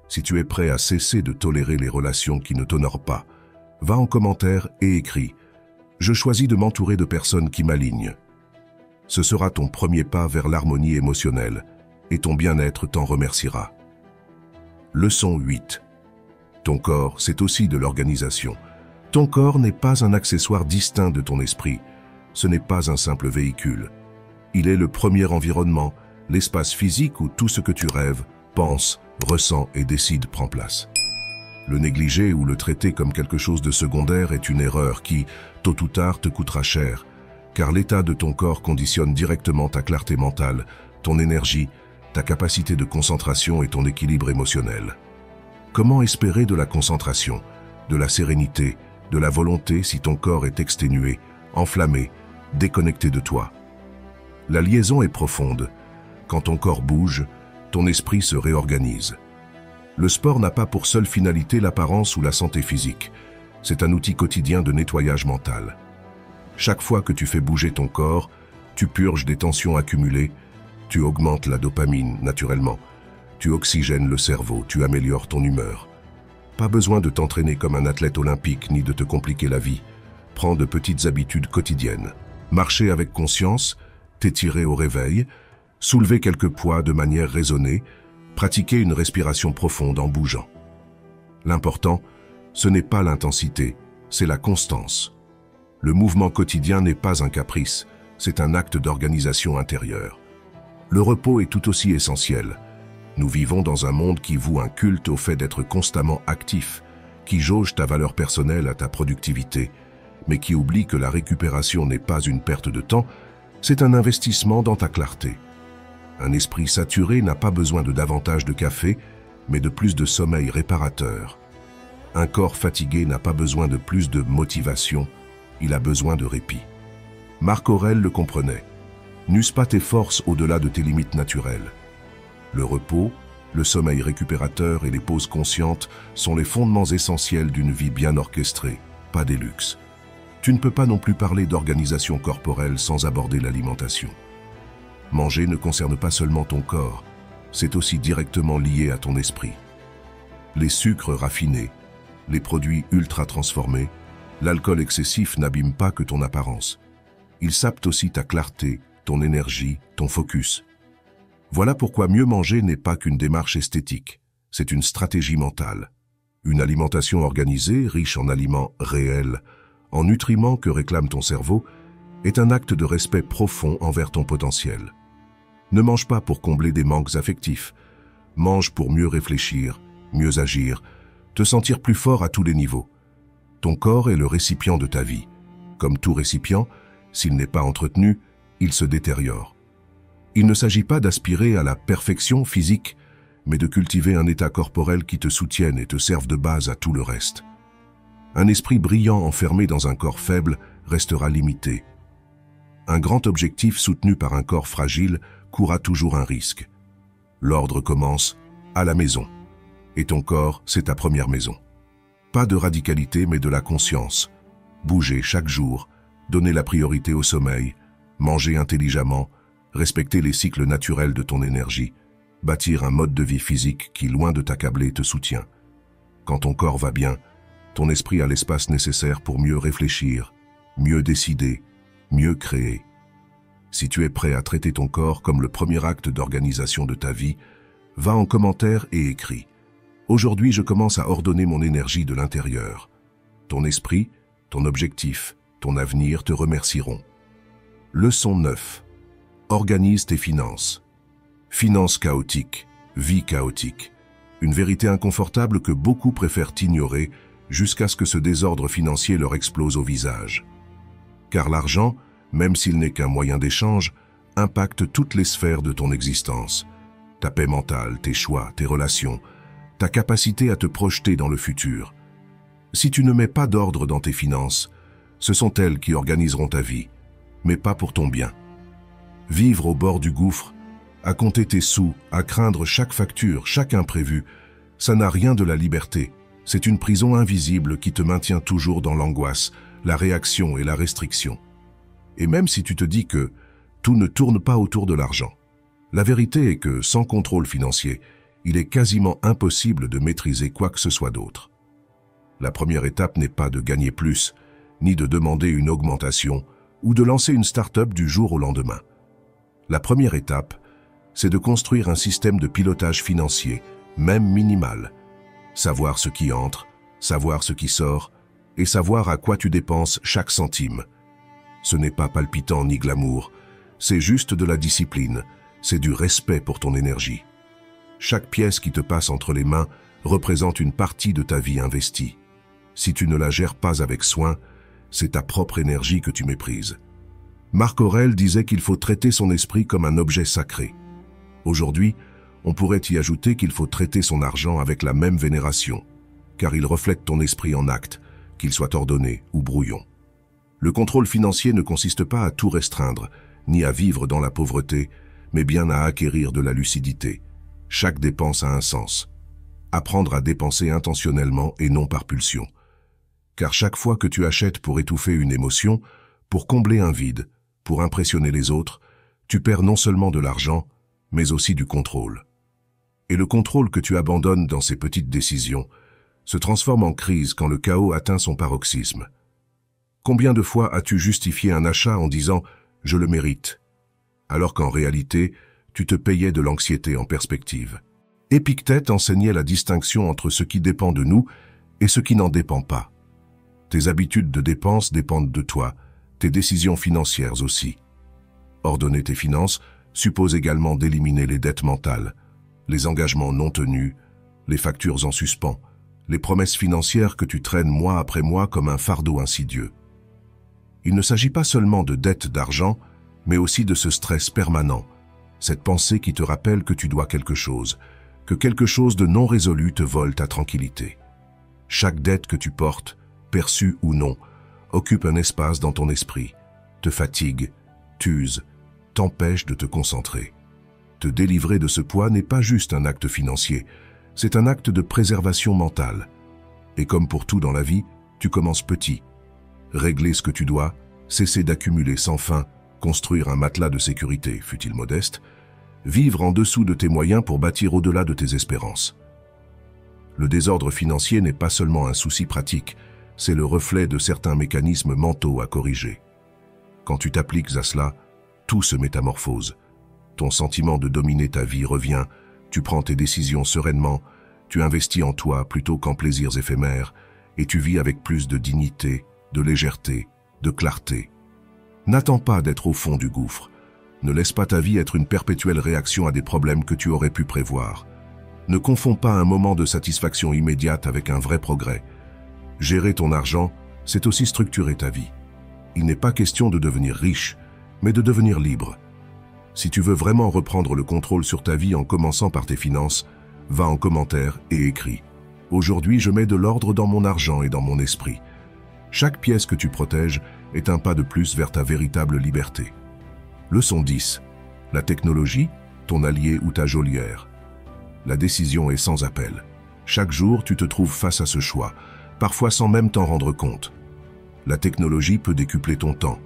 Si tu es prêt à cesser de tolérer les relations qui ne t'honorent pas, va en commentaire et écris « Je choisis de m'entourer de personnes qui m'alignent ». Ce sera ton premier pas vers l'harmonie émotionnelle, et ton bien-être t'en remerciera. Leçon 8. Ton corps, c'est aussi de l'organisation. Ton corps n'est pas un accessoire distinct de ton esprit. Ce n'est pas un simple véhicule. Il est le premier environnement, l'espace physique où tout ce que tu rêves, penses, ressens et décides prend place. Le négliger ou le traiter comme quelque chose de secondaire est une erreur qui, tôt ou tard, te coûtera cher, car l'état de ton corps conditionne directement ta clarté mentale, ton énergie, ta capacité de concentration et ton équilibre émotionnel. Comment espérer de la concentration, de la sérénité, de la volonté si ton corps est exténué, enflammé, déconnecté de toi? La liaison est profonde. Quand ton corps bouge, ton esprit se réorganise. Le sport n'a pas pour seule finalité l'apparence ou la santé physique. C'est un outil quotidien de nettoyage mental. Chaque fois que tu fais bouger ton corps, tu purges des tensions accumulées, tu augmentes la dopamine naturellement, tu oxygènes le cerveau, tu améliores ton humeur. Pas besoin de t'entraîner comme un athlète olympique ni de te compliquer la vie. Prends de petites habitudes quotidiennes. Marcher avec conscience, t'étirer au réveil, soulever quelques poids de manière raisonnée, pratiquer une respiration profonde en bougeant. L'important, ce n'est pas l'intensité, c'est la constance. Le mouvement quotidien n'est pas un caprice, c'est un acte d'organisation intérieure. Le repos est tout aussi essentiel. Nous vivons dans un monde qui voue un culte au fait d'être constamment actif, qui jauge ta valeur personnelle à ta productivité, mais qui oublie que la récupération n'est pas une perte de temps, c'est un investissement dans ta clarté. Un esprit saturé n'a pas besoin de davantage de café, mais de plus de sommeil réparateur. Un corps fatigué n'a pas besoin de plus de motivation, il a besoin de répit. Marc Aurèle le comprenait. N'use pas tes forces au-delà de tes limites naturelles. Le repos, le sommeil récupérateur et les pauses conscientes sont les fondements essentiels d'une vie bien orchestrée, pas des luxes. Tu ne peux pas non plus parler d'organisation corporelle sans aborder l'alimentation. Manger ne concerne pas seulement ton corps, c'est aussi directement lié à ton esprit. Les sucres raffinés, les produits ultra transformés, l'alcool excessif n'abîment pas que ton apparence. Ils sapent aussi ta clarté, ton énergie, ton focus. Voilà pourquoi mieux manger n'est pas qu'une démarche esthétique, c'est une stratégie mentale. Une alimentation organisée, riche en aliments réels, en nutriments que réclame ton cerveau, est un acte de respect profond envers ton potentiel. Ne mange pas pour combler des manques affectifs, mange pour mieux réfléchir, mieux agir, te sentir plus fort à tous les niveaux. Ton corps est le récipient de ta vie. Comme tout récipient, s'il n'est pas entretenu, il se détériore. Il ne s'agit pas d'aspirer à la perfection physique, mais de cultiver un état corporel qui te soutienne et te serve de base à tout le reste. Un esprit brillant enfermé dans un corps faible restera limité. Un grand objectif soutenu par un corps fragile courra toujours un risque. L'ordre commence à la maison. Et ton corps, c'est ta première maison. Pas de radicalité, mais de la conscience. Bouger chaque jour, donner la priorité au sommeil, manger intelligemment, respecter les cycles naturels de ton énergie, bâtir un mode de vie physique qui, loin de t'accabler, te soutient. Quand ton corps va bien, ton esprit a l'espace nécessaire pour mieux réfléchir, mieux décider, mieux créer. Si tu es prêt à traiter ton corps comme le premier acte d'organisation de ta vie, va en commentaire et écris. Aujourd'hui, je commence à ordonner mon énergie de l'intérieur. Ton esprit, ton objectif, ton avenir te remercieront. Leçon 9. Organise tes finances. Finances chaotiques, vie chaotique. Une vérité inconfortable que beaucoup préfèrent ignorer jusqu'à ce que ce désordre financier leur explose au visage. Car l'argent, même s'il n'est qu'un moyen d'échange, impacte toutes les sphères de ton existence. Ta paix mentale, tes choix, tes relations, ta capacité à te projeter dans le futur. Si tu ne mets pas d'ordre dans tes finances, ce sont elles qui organiseront ta vie, mais pas pour ton bien. Vivre au bord du gouffre, à compter tes sous, à craindre chaque facture, chaque imprévu, ça n'a rien de la liberté. C'est une prison invisible qui te maintient toujours dans l'angoisse, la réaction et la restriction. Et même si tu te dis que tout ne tourne pas autour de l'argent, la vérité est que sans contrôle financier, il est quasiment impossible de maîtriser quoi que ce soit d'autre. La première étape n'est pas de gagner plus, ni de demander une augmentation, ou de lancer une start-up du jour au lendemain. La première étape, c'est de construire un système de pilotage financier, même minimal. Savoir ce qui entre, savoir ce qui sort, et savoir à quoi tu dépenses chaque centime. Ce n'est pas palpitant ni glamour, c'est juste de la discipline, c'est du respect pour ton énergie. Chaque pièce qui te passe entre les mains représente une partie de ta vie investie. Si tu ne la gères pas avec soin, c'est ta propre énergie que tu méprises. Marc Aurèle disait qu'il faut traiter son esprit comme un objet sacré. Aujourd'hui, on pourrait y ajouter qu'il faut traiter son argent avec la même vénération, car il reflète ton esprit en acte, qu'il soit ordonné ou brouillon. Le contrôle financier ne consiste pas à tout restreindre, ni à vivre dans la pauvreté, mais bien à acquérir de la lucidité. Chaque dépense a un sens. Apprendre à dépenser intentionnellement et non par pulsion. Car chaque fois que tu achètes pour étouffer une émotion, pour combler un vide, pour impressionner les autres, tu perds non seulement de l'argent, mais aussi du contrôle. Et le contrôle que tu abandonnes dans ces petites décisions se transforme en crise quand le chaos atteint son paroxysme. Combien de fois as-tu justifié un achat en disant « je le mérite », alors qu'en réalité, tu te payais de l'anxiété en perspective. Épictète enseignait la distinction entre ce qui dépend de nous et ce qui n'en dépend pas. Tes habitudes de dépenses dépendent de toi, tes décisions financières aussi. Ordonner tes finances suppose également d'éliminer les dettes mentales, les engagements non tenus, les factures en suspens, les promesses financières que tu traînes mois après mois comme un fardeau insidieux. Il ne s'agit pas seulement de dettes d'argent, mais aussi de ce stress permanent, cette pensée qui te rappelle que tu dois quelque chose, que quelque chose de non résolu te vole ta tranquillité. Chaque dette que tu portes, perçue ou non, occupe un espace dans ton esprit, te fatigue, t'use, t'empêche de te concentrer. Te délivrer de ce poids n'est pas juste un acte financier, c'est un acte de préservation mentale. Et comme pour tout dans la vie, tu commences petit. Régler ce que tu dois, cesser d'accumuler sans fin, construire un matelas de sécurité, fût-il modeste, vivre en dessous de tes moyens pour bâtir au-delà de tes espérances. Le désordre financier n'est pas seulement un souci pratique, c'est le reflet de certains mécanismes mentaux à corriger. Quand tu t'appliques à cela, tout se métamorphose. Ton sentiment de dominer ta vie revient, tu prends tes décisions sereinement, tu investis en toi plutôt qu'en plaisirs éphémères, et tu vis avec plus de dignité, de légèreté, de clarté. N'attends pas d'être au fond du gouffre. Ne laisse pas ta vie être une perpétuelle réaction à des problèmes que tu aurais pu prévoir. Ne confonds pas un moment de satisfaction immédiate avec un vrai progrès. Gérer ton argent, c'est aussi structurer ta vie. Il n'est pas question de devenir riche, mais de devenir libre. Si tu veux vraiment reprendre le contrôle sur ta vie en commençant par tes finances, va en commentaire et écris. Aujourd'hui, je mets de l'ordre dans mon argent et dans mon esprit. Chaque pièce que tu protèges est un pas de plus vers ta véritable liberté. Leçon 10. La technologie, ton allié ou ta geôlière. La décision est sans appel. Chaque jour, tu te trouves face à ce choix, parfois sans même t'en rendre compte. La technologie peut décupler ton temps,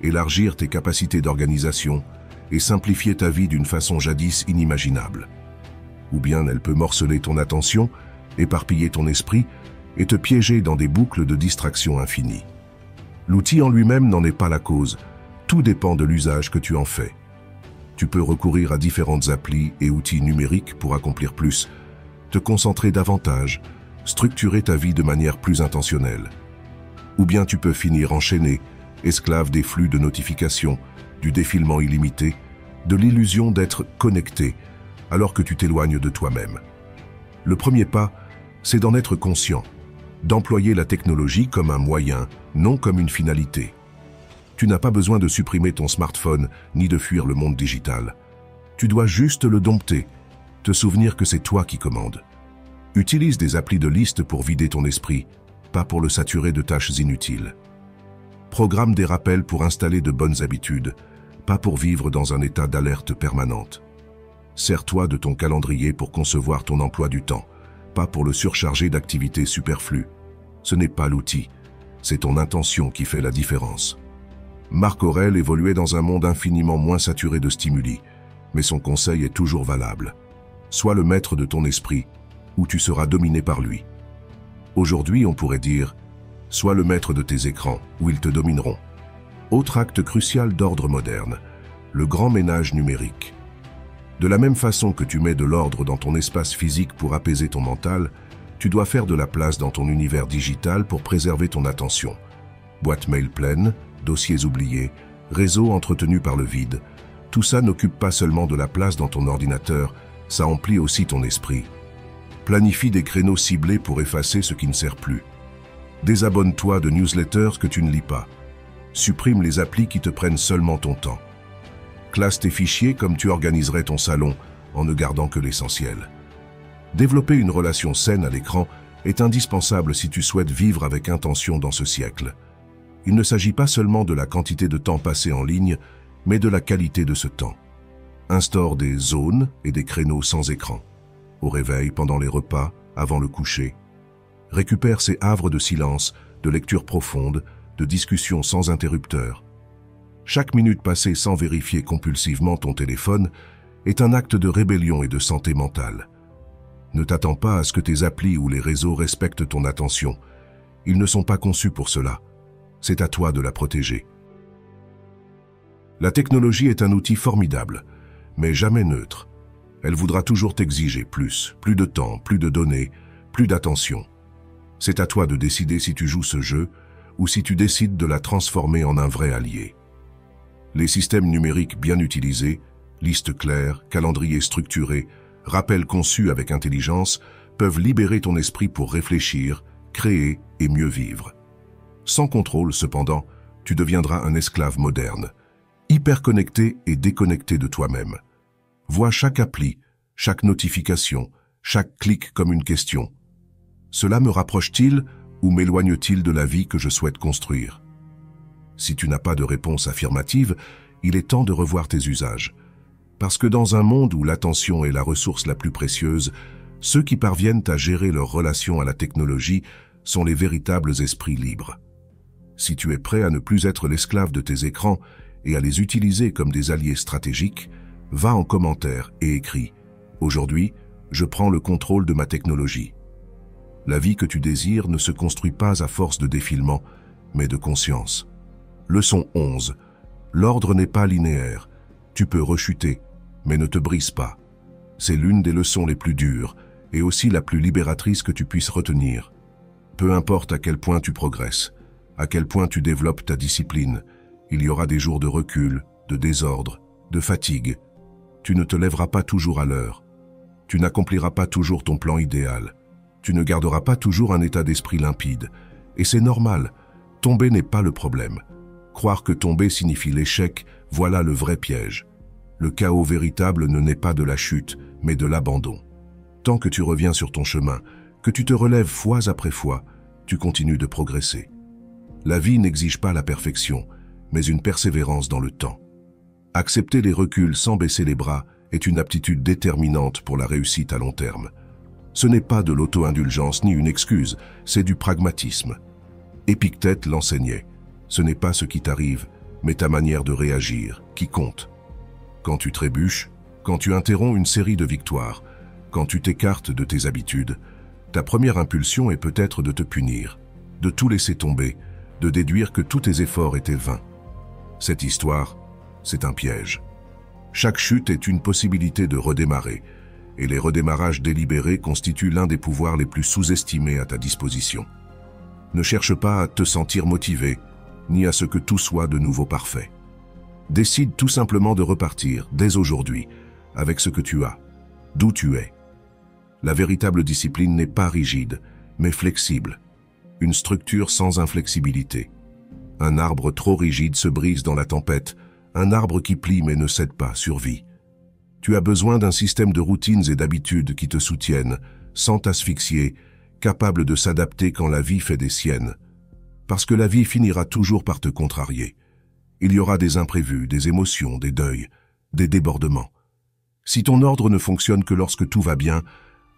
élargir tes capacités d'organisation et simplifier ta vie d'une façon jadis inimaginable. Ou bien elle peut morceler ton attention, éparpiller ton esprit et te piéger dans des boucles de distraction infinies. L'outil en lui-même n'en est pas la cause, tout dépend de l'usage que tu en fais. Tu peux recourir à différentes applis et outils numériques pour accomplir plus, te concentrer davantage, structurer ta vie de manière plus intentionnelle. Ou bien tu peux finir enchaîné, esclave des flux de notifications, du défilement illimité, de l'illusion d'être connecté, alors que tu t'éloignes de toi-même. Le premier pas, c'est d'en être conscient, d'employer la technologie comme un moyen, non comme une finalité. Tu n'as pas besoin de supprimer ton smartphone, ni de fuir le monde digital. Tu dois juste le dompter, te souvenir que c'est toi qui commandes. Utilise des applis de liste pour vider ton esprit, pas pour le saturer de tâches inutiles. Programme des rappels pour installer de bonnes habitudes, pas pour vivre dans un état d'alerte permanente. Sers-toi de ton calendrier pour concevoir ton emploi du temps, pas pour le surcharger d'activités superflues. Ce n'est pas l'outil, c'est ton intention qui fait la différence. Marc Aurèle évoluait dans un monde infiniment moins saturé de stimuli, mais son conseil est toujours valable. Sois le maître de ton esprit, ou tu seras dominé par lui. Aujourd'hui, on pourrait dire, sois le maître de tes écrans, ou ils te domineront. Autre acte crucial d'ordre moderne, le grand ménage numérique. De la même façon que tu mets de l'ordre dans ton espace physique pour apaiser ton mental, tu dois faire de la place dans ton univers digital pour préserver ton attention. Boîte mail pleine, dossiers oubliés, réseaux entretenus par le vide, tout ça n'occupe pas seulement de la place dans ton ordinateur, ça emplit aussi ton esprit. Planifie des créneaux ciblés pour effacer ce qui ne sert plus. Désabonne-toi de newsletters que tu ne lis pas. Supprime les applis qui te prennent seulement ton temps. Classe tes fichiers comme tu organiserais ton salon, en ne gardant que l'essentiel. Développer une relation saine à l'écran est indispensable si tu souhaites vivre avec intention dans ce siècle. Il ne s'agit pas seulement de la quantité de temps passé en ligne, mais de la qualité de ce temps. Instaure des zones et des créneaux sans écran. Au réveil, pendant les repas, avant le coucher. Récupère ces havres de silence, de lecture profonde, de discussion sans interrupteur. Chaque minute passée sans vérifier compulsivement ton téléphone est un acte de rébellion et de santé mentale. Ne t'attends pas à ce que tes applis ou les réseaux respectent ton attention. Ils ne sont pas conçus pour cela. C'est à toi de la protéger. La technologie est un outil formidable, mais jamais neutre. Elle voudra toujours t'exiger plus de temps, plus de données, plus d'attention. C'est à toi de décider si tu joues ce jeu ou si tu décides de la transformer en un vrai allié. Les systèmes numériques bien utilisés, listes claires, calendriers structurés, rappels conçus avec intelligence, peuvent libérer ton esprit pour réfléchir, créer et mieux vivre. Sans contrôle, cependant, tu deviendras un esclave moderne, hyper connecté et déconnecté de toi-même. Vois chaque appli, chaque notification, chaque clic comme une question. Cela me rapproche-t-il ou m'éloigne-t-il de la vie que je souhaite construire? Si tu n'as pas de réponse affirmative, il est temps de revoir tes usages. Parce que dans un monde où l'attention est la ressource la plus précieuse, ceux qui parviennent à gérer leur relation à la technologie sont les véritables esprits libres. Si tu es prêt à ne plus être l'esclave de tes écrans et à les utiliser comme des alliés stratégiques, va en commentaire et écris « Aujourd'hui, je prends le contrôle de ma technologie ». La vie que tu désires ne se construit pas à force de défilement, mais de conscience. Leçon 11. L'ordre n'est pas linéaire. Tu peux rechuter, mais ne te brise pas. C'est l'une des leçons les plus dures et aussi la plus libératrice que tu puisses retenir. Peu importe à quel point tu progresses, à quel point tu développes ta discipline, il y aura des jours de recul, de désordre, de fatigue. Tu ne te lèveras pas toujours à l'heure. Tu n'accompliras pas toujours ton plan idéal. Tu ne garderas pas toujours un état d'esprit limpide. Et c'est normal. Tomber n'est pas le problème. Croire que tomber signifie l'échec, voilà le vrai piège. Le chaos véritable ne naît pas de la chute, mais de l'abandon. Tant que tu reviens sur ton chemin, que tu te relèves fois après fois, tu continues de progresser. La vie n'exige pas la perfection, mais une persévérance dans le temps. Accepter les reculs sans baisser les bras est une aptitude déterminante pour la réussite à long terme. Ce n'est pas de l'auto-indulgence ni une excuse, c'est du pragmatisme. Épictète l'enseignait. Ce n'est pas ce qui t'arrive, mais ta manière de réagir qui compte. Quand tu trébuches, quand tu interromps une série de victoires, quand tu t'écartes de tes habitudes, ta première impulsion est peut-être de te punir, de tout laisser tomber, de déduire que tous tes efforts étaient vains. Cette histoire, c'est un piège. Chaque chute est une possibilité de redémarrer, et les redémarrages délibérés constituent l'un des pouvoirs les plus sous-estimés à ta disposition. Ne cherche pas à te sentir motivé, ni à ce que tout soit de nouveau parfait. Décide tout simplement de repartir, dès aujourd'hui, avec ce que tu as, d'où tu es. La véritable discipline n'est pas rigide, mais flexible. Une structure sans inflexibilité. Un arbre trop rigide se brise dans la tempête, un arbre qui plie mais ne cède pas survit. Tu as besoin d'un système de routines et d'habitudes qui te soutiennent, sans t'asphyxier, capable de s'adapter quand la vie fait des siennes. Parce que la vie finira toujours par te contrarier. Il y aura des imprévus, des émotions, des deuils, des débordements. Si ton ordre ne fonctionne que lorsque tout va bien,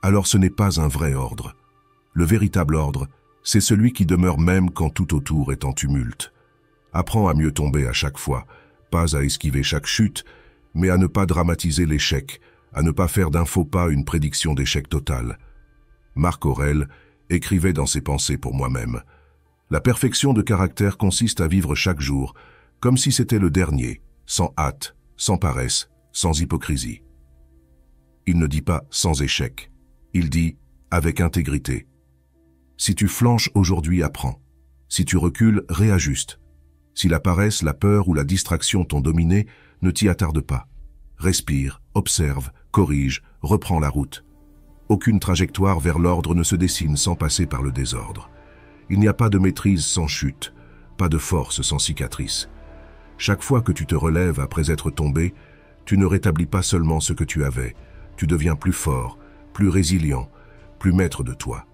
alors ce n'est pas un vrai ordre. Le véritable ordre, c'est celui qui demeure même quand tout autour est en tumulte. Apprends à mieux tomber à chaque fois, pas à esquiver chaque chute, mais à ne pas dramatiser l'échec, à ne pas faire d'un faux pas une prédiction d'échec total. Marc Aurèle écrivait dans ses pensées pour moi-même. La perfection de caractère consiste à vivre chaque jour, comme si c'était le dernier, sans hâte, sans paresse, sans hypocrisie. Il ne dit pas sans échec, il dit avec intégrité. Si tu flanches aujourd'hui, apprends. Si tu recules, réajuste. Si la paresse, la peur ou la distraction t'ont dominé, ne t'y attarde pas. Respire, observe, corrige, reprends la route. Aucune trajectoire vers l'ordre ne se dessine sans passer par le désordre. Il n'y a pas de maîtrise sans chute, pas de force sans cicatrice. Chaque fois que tu te relèves après être tombé, tu ne rétablis pas seulement ce que tu avais, tu deviens plus fort, plus résilient, plus maître de toi.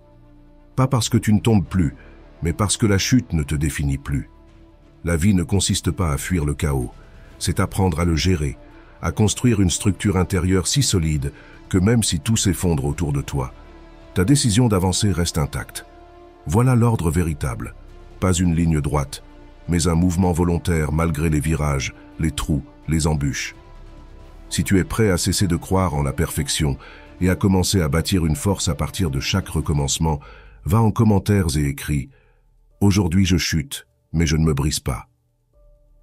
Pas parce que tu ne tombes plus, mais parce que la chute ne te définit plus. La vie ne consiste pas à fuir le chaos, c'est apprendre à le gérer, à construire une structure intérieure si solide que même si tout s'effondre autour de toi, ta décision d'avancer reste intacte. Voilà l'ordre véritable, pas une ligne droite, mais un mouvement volontaire malgré les virages, les trous, les embûches. Si tu es prêt à cesser de croire en la perfection et à commencer à bâtir une force à partir de chaque recommencement, va en commentaires et écris « Aujourd'hui je chute, mais je ne me brise pas ».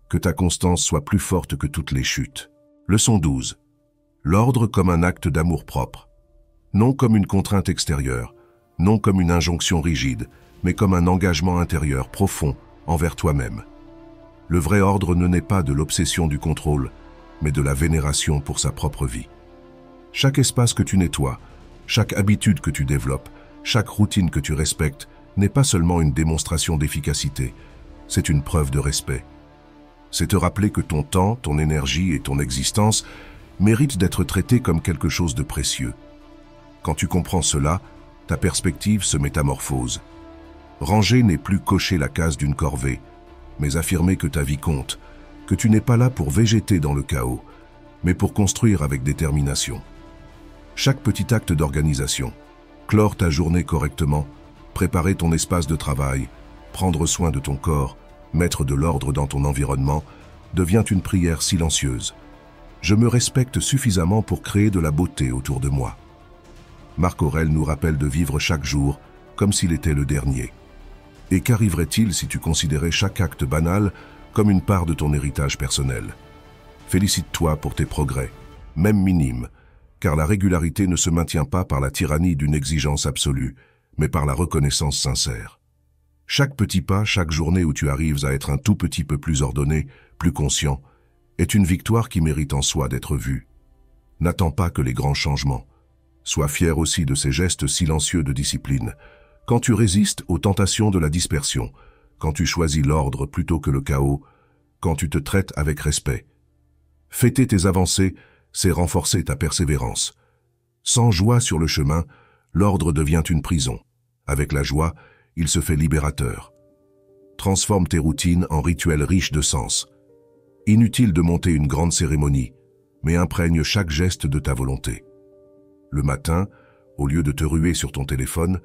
Que ta constance soit plus forte que toutes les chutes. Leçon 12. l'ordre comme un acte d'amour-propre. Non comme une contrainte extérieure, non comme une injonction rigide, mais comme un engagement intérieur profond envers toi-même. Le vrai ordre ne naît pas de l'obsession du contrôle, mais de la vénération pour sa propre vie. Chaque espace que tu nettoies, chaque habitude que tu développes, chaque routine que tu respectes n'est pas seulement une démonstration d'efficacité, c'est une preuve de respect. C'est te rappeler que ton temps, ton énergie et ton existence méritent d'être traités comme quelque chose de précieux. Quand tu comprends cela, ta perspective se métamorphose. Ranger n'est plus cocher la case d'une corvée, mais affirmer que ta vie compte, que tu n'es pas là pour végéter dans le chaos, mais pour construire avec détermination. Chaque petit acte d'organisation, clore ta journée correctement, préparer ton espace de travail, prendre soin de ton corps, mettre de l'ordre dans ton environnement, devient une prière silencieuse. Je me respecte suffisamment pour créer de la beauté autour de moi. Marc Aurèle nous rappelle de vivre chaque jour comme s'il était le dernier. Et qu'arriverait-il si tu considérais chaque acte banal comme une part de ton héritage personnel? Félicite-toi pour tes progrès, même minimes, car la régularité ne se maintient pas par la tyrannie d'une exigence absolue, mais par la reconnaissance sincère. Chaque petit pas, chaque journée où tu arrives à être un tout petit peu plus ordonné, plus conscient, est une victoire qui mérite en soi d'être vue. N'attends pas que les grands changements. Sois fier aussi de ces gestes silencieux de discipline, quand tu résistes aux tentations de la dispersion, quand tu choisis l'ordre plutôt que le chaos, quand tu te traites avec respect. Fêter tes avancées, c'est renforcer ta persévérance. Sans joie sur le chemin, l'ordre devient une prison. Avec la joie, il se fait libérateur. Transforme tes routines en rituels riches de sens. Inutile de monter une grande cérémonie, mais imprègne chaque geste de ta volonté. Le matin, au lieu de te ruer sur ton téléphone,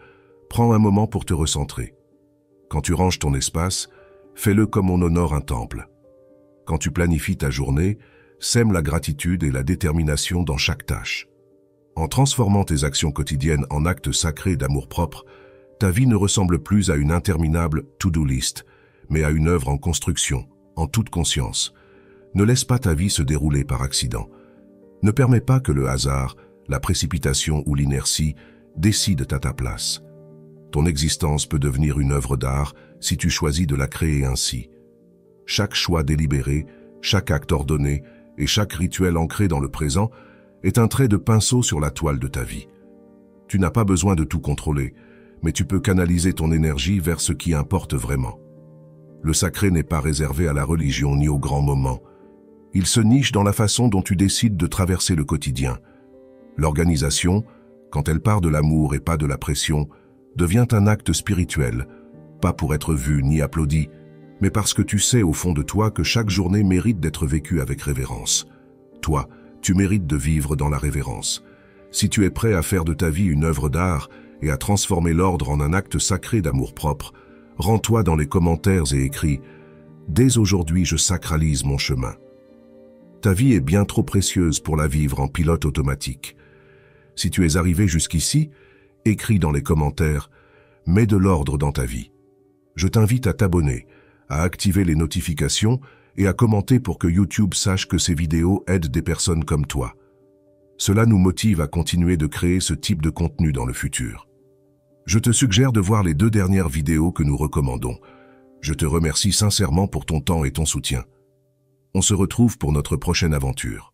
prends un moment pour te recentrer. Quand tu ranges ton espace, fais-le comme on honore un temple. Quand tu planifies ta journée, sème la gratitude et la détermination dans chaque tâche. En transformant tes actions quotidiennes en actes sacrés d'amour-propre, ta vie ne ressemble plus à une interminable to-do list, mais à une œuvre en construction, en toute conscience. Ne laisse pas ta vie se dérouler par accident. Ne permets pas que le hasard, la précipitation ou l'inertie décident à ta place. Ton existence peut devenir une œuvre d'art si tu choisis de la créer ainsi. Chaque choix délibéré, chaque acte ordonné et chaque rituel ancré dans le présent est un trait de pinceau sur la toile de ta vie. Tu n'as pas besoin de tout contrôler, mais tu peux canaliser ton énergie vers ce qui importe vraiment. Le sacré n'est pas réservé à la religion ni aux grands moments. Il se niche dans la façon dont tu décides de traverser le quotidien. L'organisation, quand elle part de l'amour et pas de la pression, devient un acte spirituel, pas pour être vu ni applaudi, mais parce que tu sais au fond de toi que chaque journée mérite d'être vécue avec révérence. Toi, tu mérites de vivre dans la révérence. Si tu es prêt à faire de ta vie une œuvre d'art et à transformer l'ordre en un acte sacré d'amour-propre, rends-toi dans les commentaires et écris « Dès aujourd'hui, je sacralise mon chemin ». Ta vie est bien trop précieuse pour la vivre en pilote automatique. Si tu es arrivé jusqu'ici, écris dans les commentaires « Mets de l'ordre dans ta vie ». Je t'invite à t'abonner, à activer les notifications et à commenter pour que YouTube sache que ces vidéos aident des personnes comme toi. Cela nous motive à continuer de créer ce type de contenu dans le futur. Je te suggère de voir les 2 dernières vidéos que nous recommandons. Je te remercie sincèrement pour ton temps et ton soutien. On se retrouve pour notre prochaine aventure.